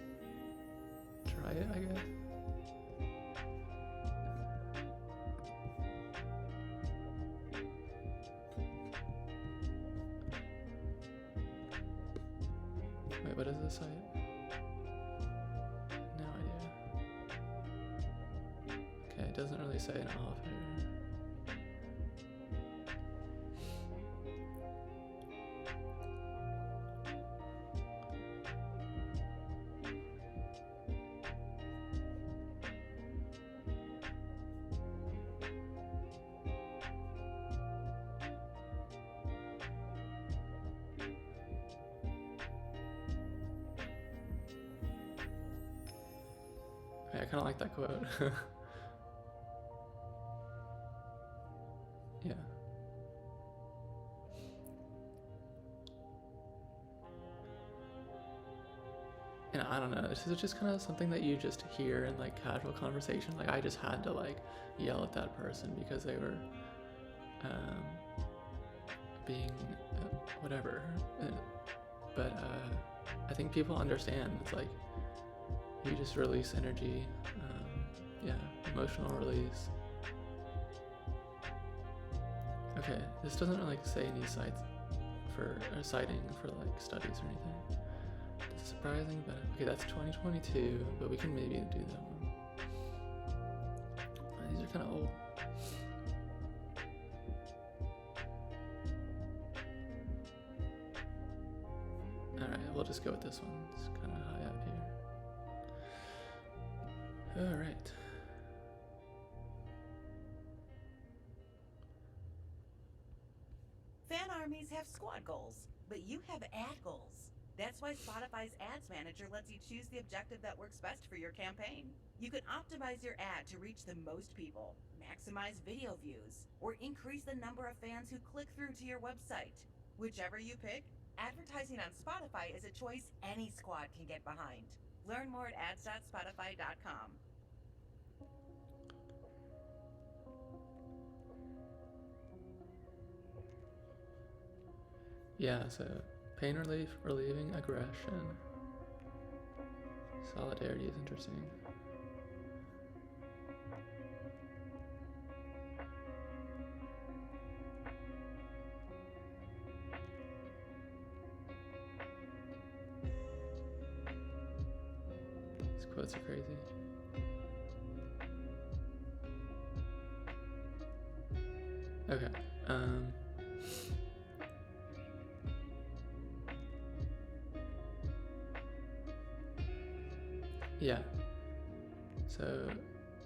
try it, I guess. Wait, what is this site? No idea. Okay, it doesn't really say an author. I kind of like that quote. Yeah. And I don't know, this is just kind of something that you just hear in like casual conversation. Like, I just had to like yell at that person because they were being whatever. But I think people understand. It's like, you just release energy, yeah, emotional release. Okay, this doesn't really say any sites for citing for like studies or anything. surprising, but okay, that's 2022, but we can maybe do that one. These are kind of old. Alright, we'll just go with this one. It's kind of high up here. Alright. Fan armies have squad goals, but you have ad goals. That's why Spotify's Ads Manager lets you choose the objective that works best for your campaign. You can optimize your ad to reach the most people, maximize video views, or increase the number of fans who click through to your website. Whichever you pick, advertising on Spotify is a choice any squad can get behind. Learn more at ads.spotify.com. Yeah, so pain relief, relieving aggression. Solidarity is interesting. These quotes are crazy. Okay. Yeah. So,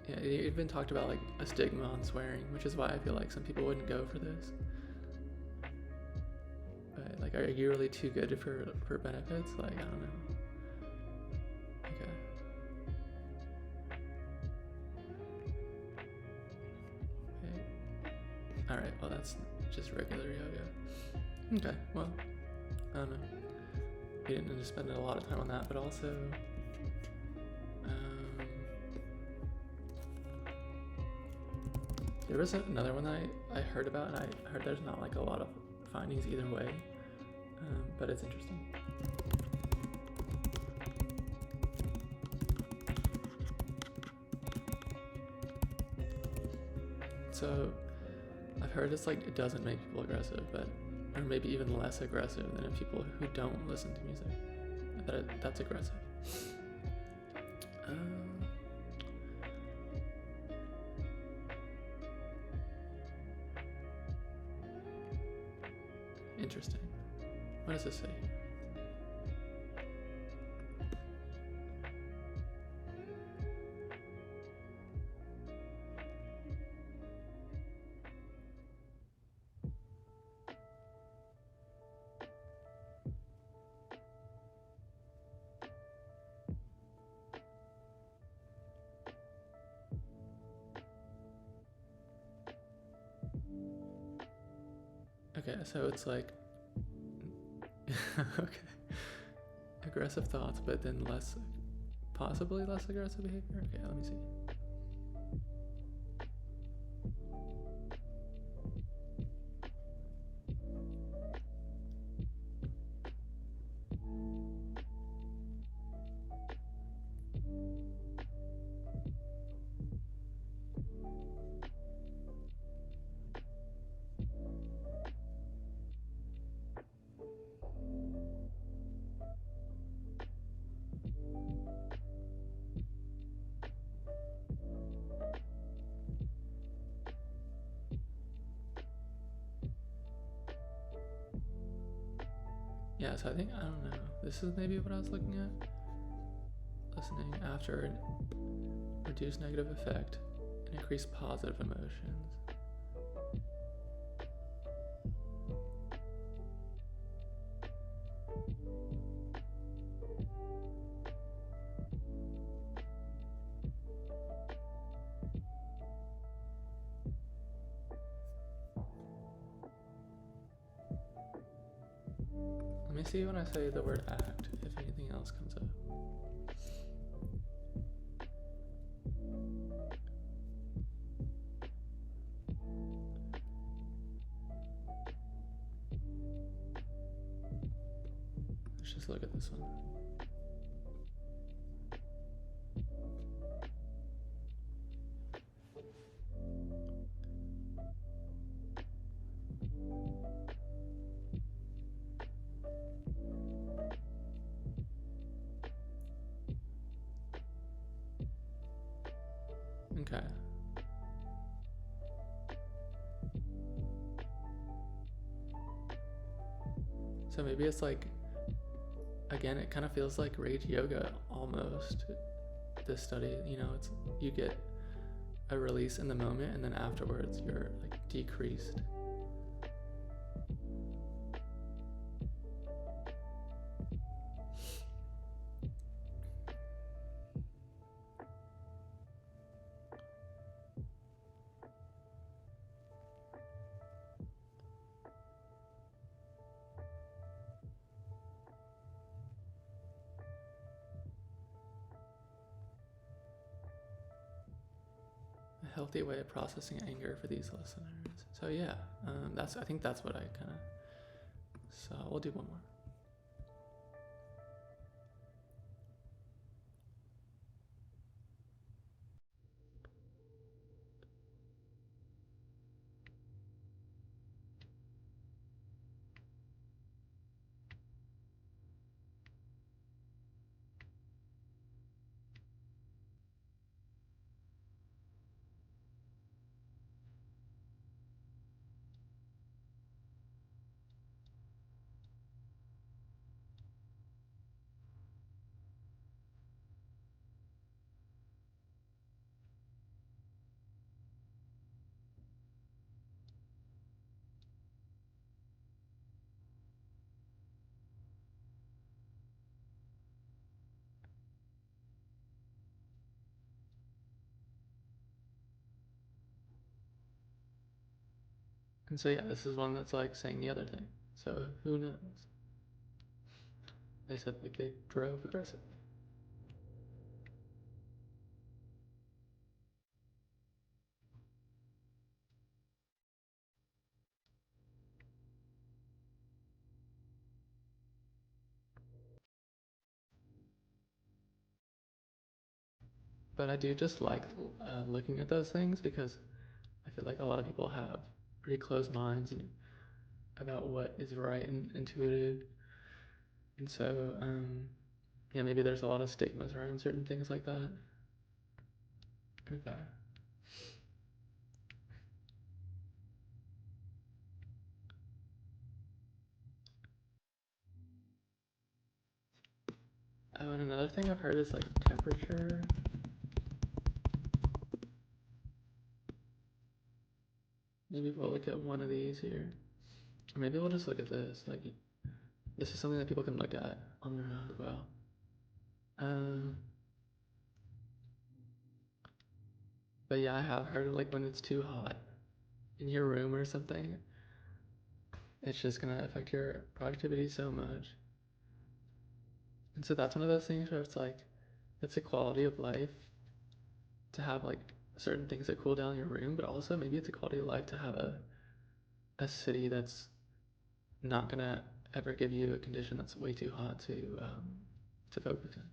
yeah, it even talked about like a stigma on swearing, which is why I feel like some people wouldn't go for this. But like, are you really too good for benefits? Like, I don't know. Okay. All right. Well, that's just regular yoga. Okay. Well, I don't know. We didn't just spend a lot of time on that, but also. There was another one I heard about, and I heard there's not like a lot of findings either way, but it's interesting. So I've heard it's like it doesn't make people aggressive, but or maybe even less aggressive than people who don't listen to music. That's aggressive. Interesting. What does this say? Okay, so it's like okay, aggressive thoughts, but then possibly less aggressive behavior. Okay, let me see. Yeah, so I think, I don't know, this is maybe what I was looking at. Listening after reduce negative effect and increase positive emotions. Let me see when I say the word act, if anything else comes up. Let's just look at this one. Okay. So maybe it's like, again, it kind of feels like rage yoga almost. This study, you know, it's you get a release in the moment, and then afterwards you're like decreased. A healthy way of processing anger for these listeners. So yeah, I think that's what I kind of. So we'll do one more. And so yeah, this is one that's like saying the other thing. So who knows? They said like they drove aggressive. But I do just like looking at those things because I feel like a lot of people have pretty closed minds about what is right and intuitive. And so, yeah, maybe there's a lot of stigmas around certain things like that. Okay. Oh, and another thing I've heard is like temperature. Maybe we'll look at one of these here. Or maybe we'll just look at this. Like, this is something that people can look at on their own as well. But yeah, I have heard like when it's too hot in your room or something, it's just gonna affect your productivity so much. And so that's one of those things where it's like, it's a quality of life to have like certain things that cool down your room, but also maybe it's a quality of life to have a city that's not gonna ever give you a condition that's way too hot to focus in.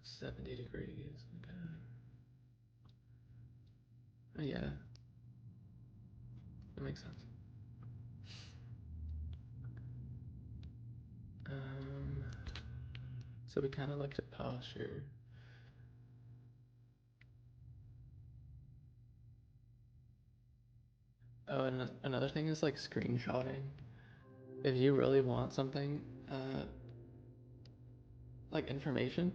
$70 degrees. Okay. Oh, yeah. That makes sense. So we kind of looked at posture. Oh, and another thing is like screenshotting. If you really want something, like information,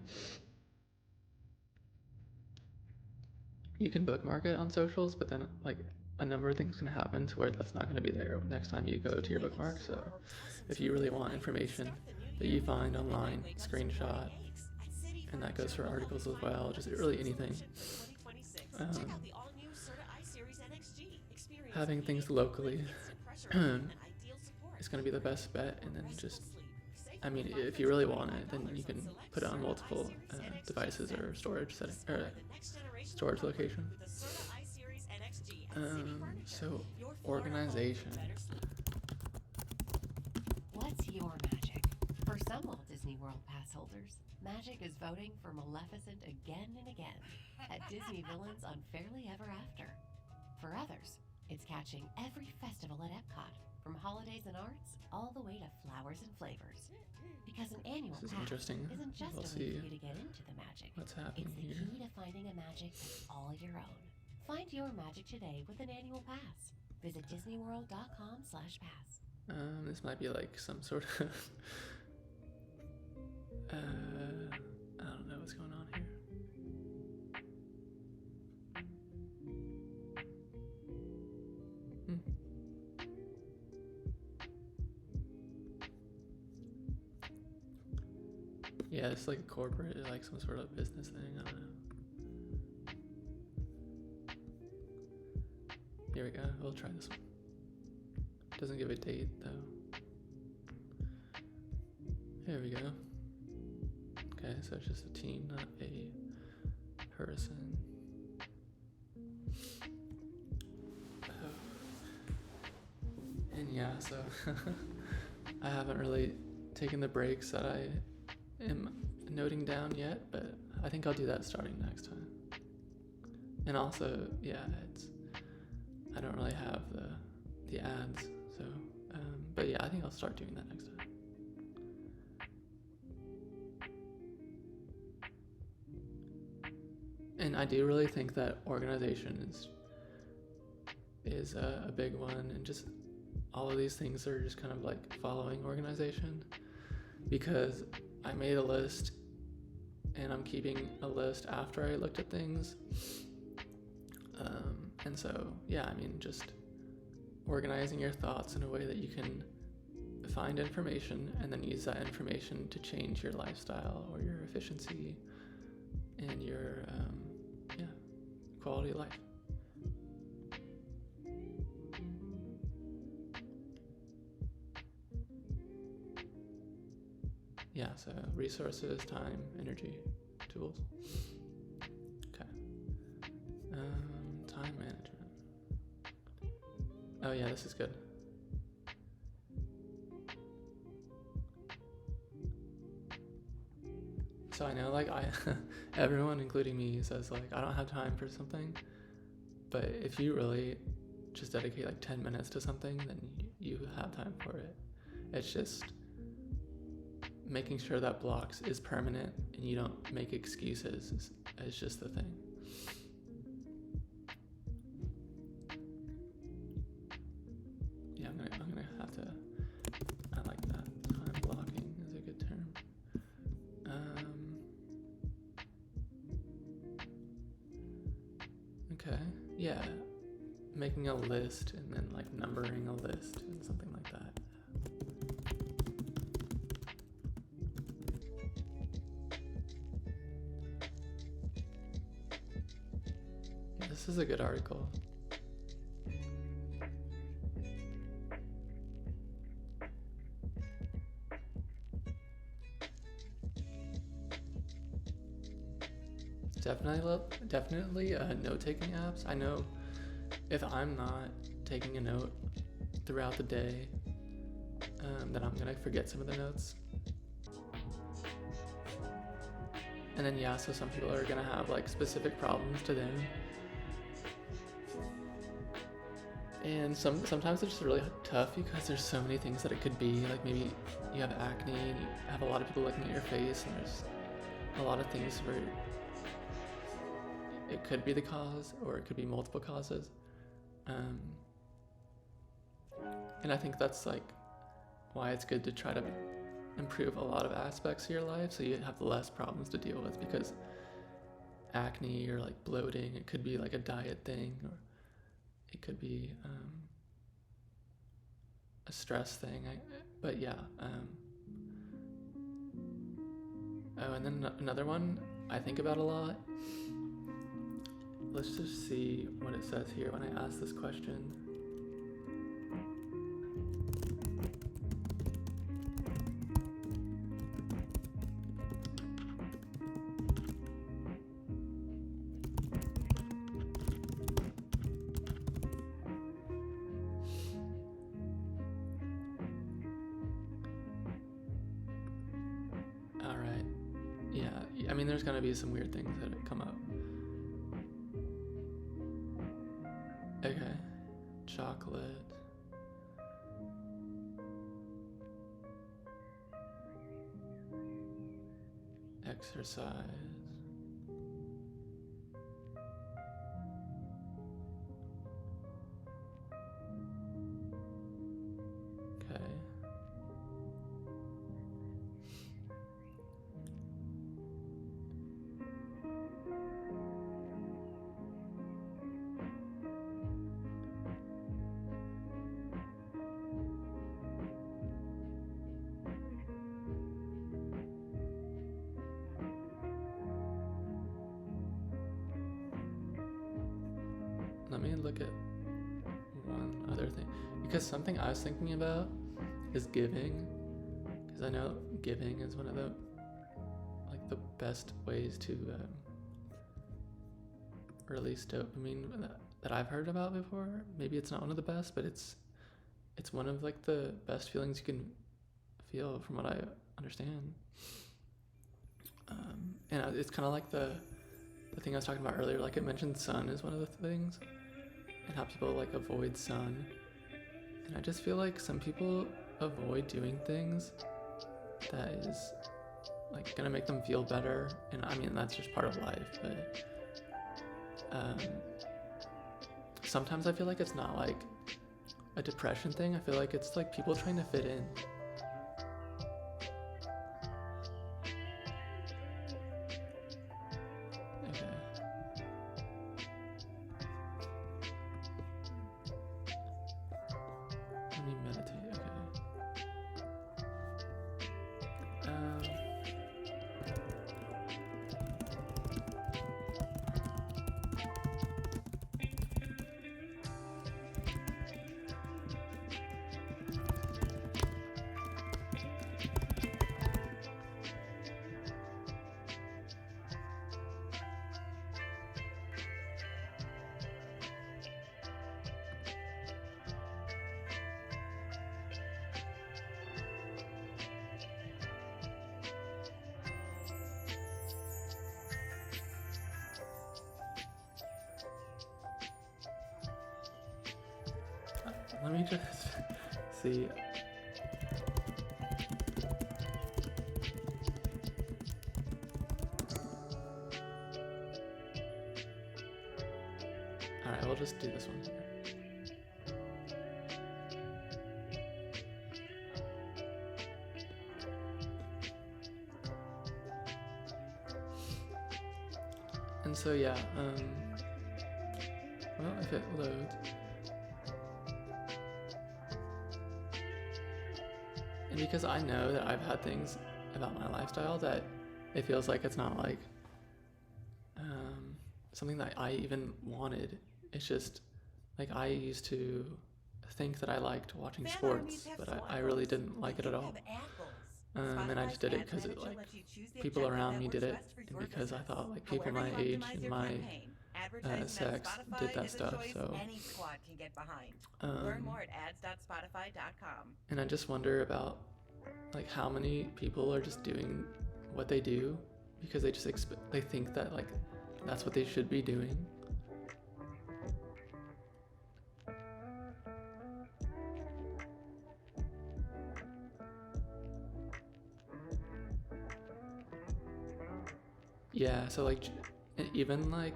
you can bookmark it on socials, but then like a number of things can happen to where that's not going to be there next time you go to your bookmark. So if you really want information that you find online, screenshot, and that goes for articles as well, just really anything. Having things locally is going to be the best bet, and then just, I mean, if you really want it, then you can put it on multiple devices or storage settings or storage location. So organization. What's your magic? For some Walt Disney World pass holders, magic is voting for Maleficent again and again at Disney Villains on Fairly Ever After. For others, it's catching every festival at Epcot From holidays and arts, all the way to flowers and flavors. Because an annual This is pass interesting. isn't just We'll a way see for you to get into the magic. what's happening It's the here. key to finding a magic that's all your own. Find your magic today with an annual pass. Visit disneyworld.com/pass. This might be like some sort of I don't know what's going on here. Yeah, it's like a corporate, like some sort of business thing. I don't know. Here we go. We'll try this one. Doesn't give a date though. Here we go. Okay, so it's just a team, not a person. Oh. And yeah, so I haven't really taken the breaks that I am noting down yet, but I think I'll do that starting next time. And also, yeah, I don't really have the ads, so but yeah, I think I'll start doing that next time. And I do really think that organization is a big one, and just all of these things are just kind of like following organization, because I made a list and I'm keeping a list after I looked at things. And so, yeah, I mean, just organizing your thoughts in a way that you can find information and then use that information to change your lifestyle or your efficiency and your, quality of life. Yeah, so resources, time, energy, tools. Okay. Time management. Oh yeah, this is good. So I know, like, everyone, including me, says like I don't have time for something, but if you really just dedicate like 10 minutes to something, then you have time for it. It's just making sure that blocks is permanent and you don't make excuses is just the thing. Yeah, I'm gonna have to. I like that. Time blocking is a good term. Okay. Yeah. Making a list and then like numbering a list and something like that. This is a good article. Definitely note-taking apps. I know if I'm not taking a note throughout the day, then I'm gonna forget some of the notes. And then yeah, so some people are gonna have like specific problems to them. And sometimes it's just really tough because there's so many things that it could be. Like maybe you have acne and you have a lot of people looking at your face, and there's a lot of things where it could be the cause or it could be multiple causes. And I think that's like why it's good to try to improve a lot of aspects of your life so you have less problems to deal with, because acne or like bloating, it could be like a diet thing, or it could be a stress thing. But yeah. Oh, and then another one I think about a lot. Let's just see what it says here when I ask this question. All right. Yeah, I mean, there's gonna be some weird things that come up. Okay, chocolate. exercise. Okay. Let me look at one other thing, because something I was thinking about is giving, because I know giving is one of the best ways to release dopamine that I've heard about before. Maybe it's not one of the best, but it's one of like the best feelings you can feel from what I understand. And it's kind of like the thing I was talking about earlier, like it mentioned sun is one of the things, and how people like avoid sun. And I just feel like some people avoid doing things that is like gonna make them feel better, and I mean that's just part of life, but sometimes I feel like it's not like a depression thing. I feel like it's like people trying to fit in. Let me just see. Alright, we'll just do this one here. And so yeah, well, if it loads. And because I know that I've had things about my lifestyle that it feels like it's not like something that I even wanted. It's just like I used to think that I liked watching sports, but I really didn't like it at all. And I just did it because it like people around me did it, and because I thought like people my age and my sex did that stuff. So any squad can get behind. Learn more at ads.spotify.com. And I just wonder about like how many people are just doing what they do because they just they think that like that's what they should be doing. Yeah, so like even like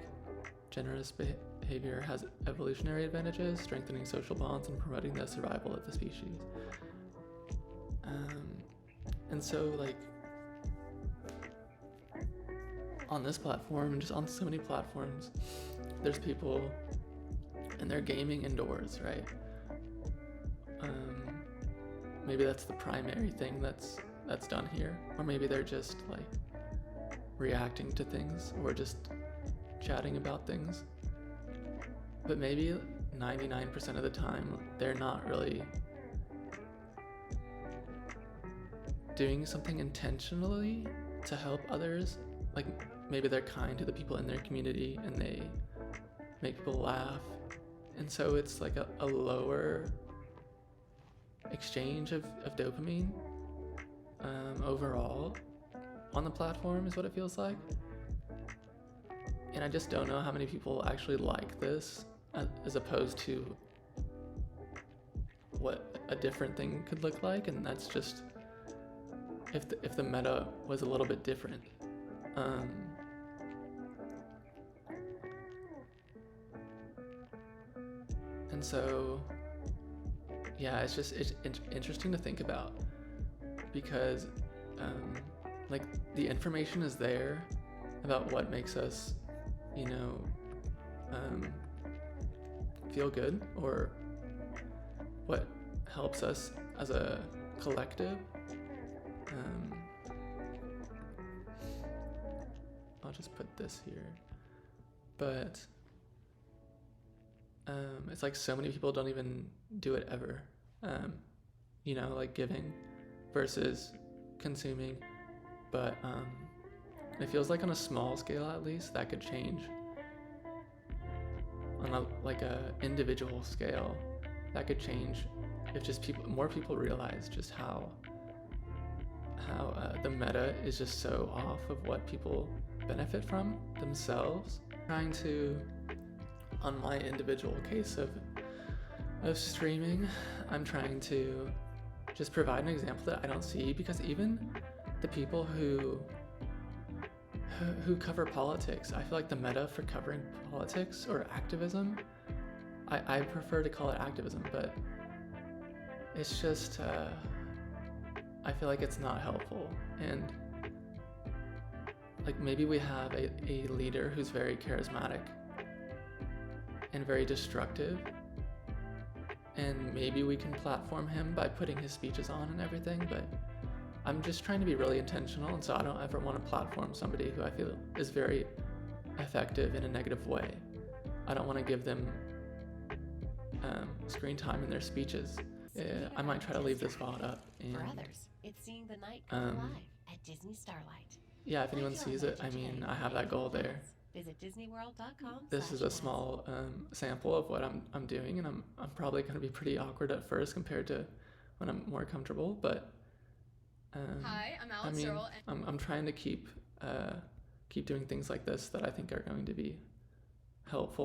generous behavior has evolutionary advantages, strengthening social bonds and promoting the survival of the species. And so like on this platform, and just on so many platforms, there's people and they're gaming indoors, right? Maybe that's the primary thing that's done here, or maybe they're just like reacting to things or just chatting about things. But maybe 99% of the time they're not really doing something intentionally to help others. Like maybe they're kind to the people in their community and they make people laugh, and so it's like a lower exchange of dopamine overall on the platform is what it feels like. And I just don't know how many people actually like this as opposed to what a different thing could look like. And that's just if the meta was a little bit different. And so, yeah, it's interesting to think about because, like, the information is there about what makes us, you know, feel good, or what helps us as a collective. I'll just put this here, but it's like so many people don't even do it ever. You know, like giving versus consuming, but it feels like on a small scale, at least, that could change. On a individual scale, that could change if just more people realize just how the meta is just so off of what people benefit from themselves. Trying to, on my individual case of streaming, I'm trying to just provide an example that I don't see, because even the people who cover politics, I feel like the meta for covering politics or activism, I prefer to call it activism, but it's just, I feel like it's not helpful. And like, maybe we have a leader who's very charismatic and very destructive, and maybe we can platform him by putting his speeches on and everything, but I'm just trying to be really intentional, and so I don't ever want to platform somebody who I feel is very effective in a negative way. I don't want to give them screen time in their speeches. I might try to leave this VOD up. And, for others, it's seeing the night come alive at Disney Starlight. Yeah, if anyone sees it, I mean, I have that goal there. Visit DisneyWorld.com. This is a small sample of what I'm doing, and I'm probably going to be pretty awkward at first compared to when I'm more comfortable, but hi, I'm Alex Earl, and I'm trying to keep doing things like this that I think are going to be helpful.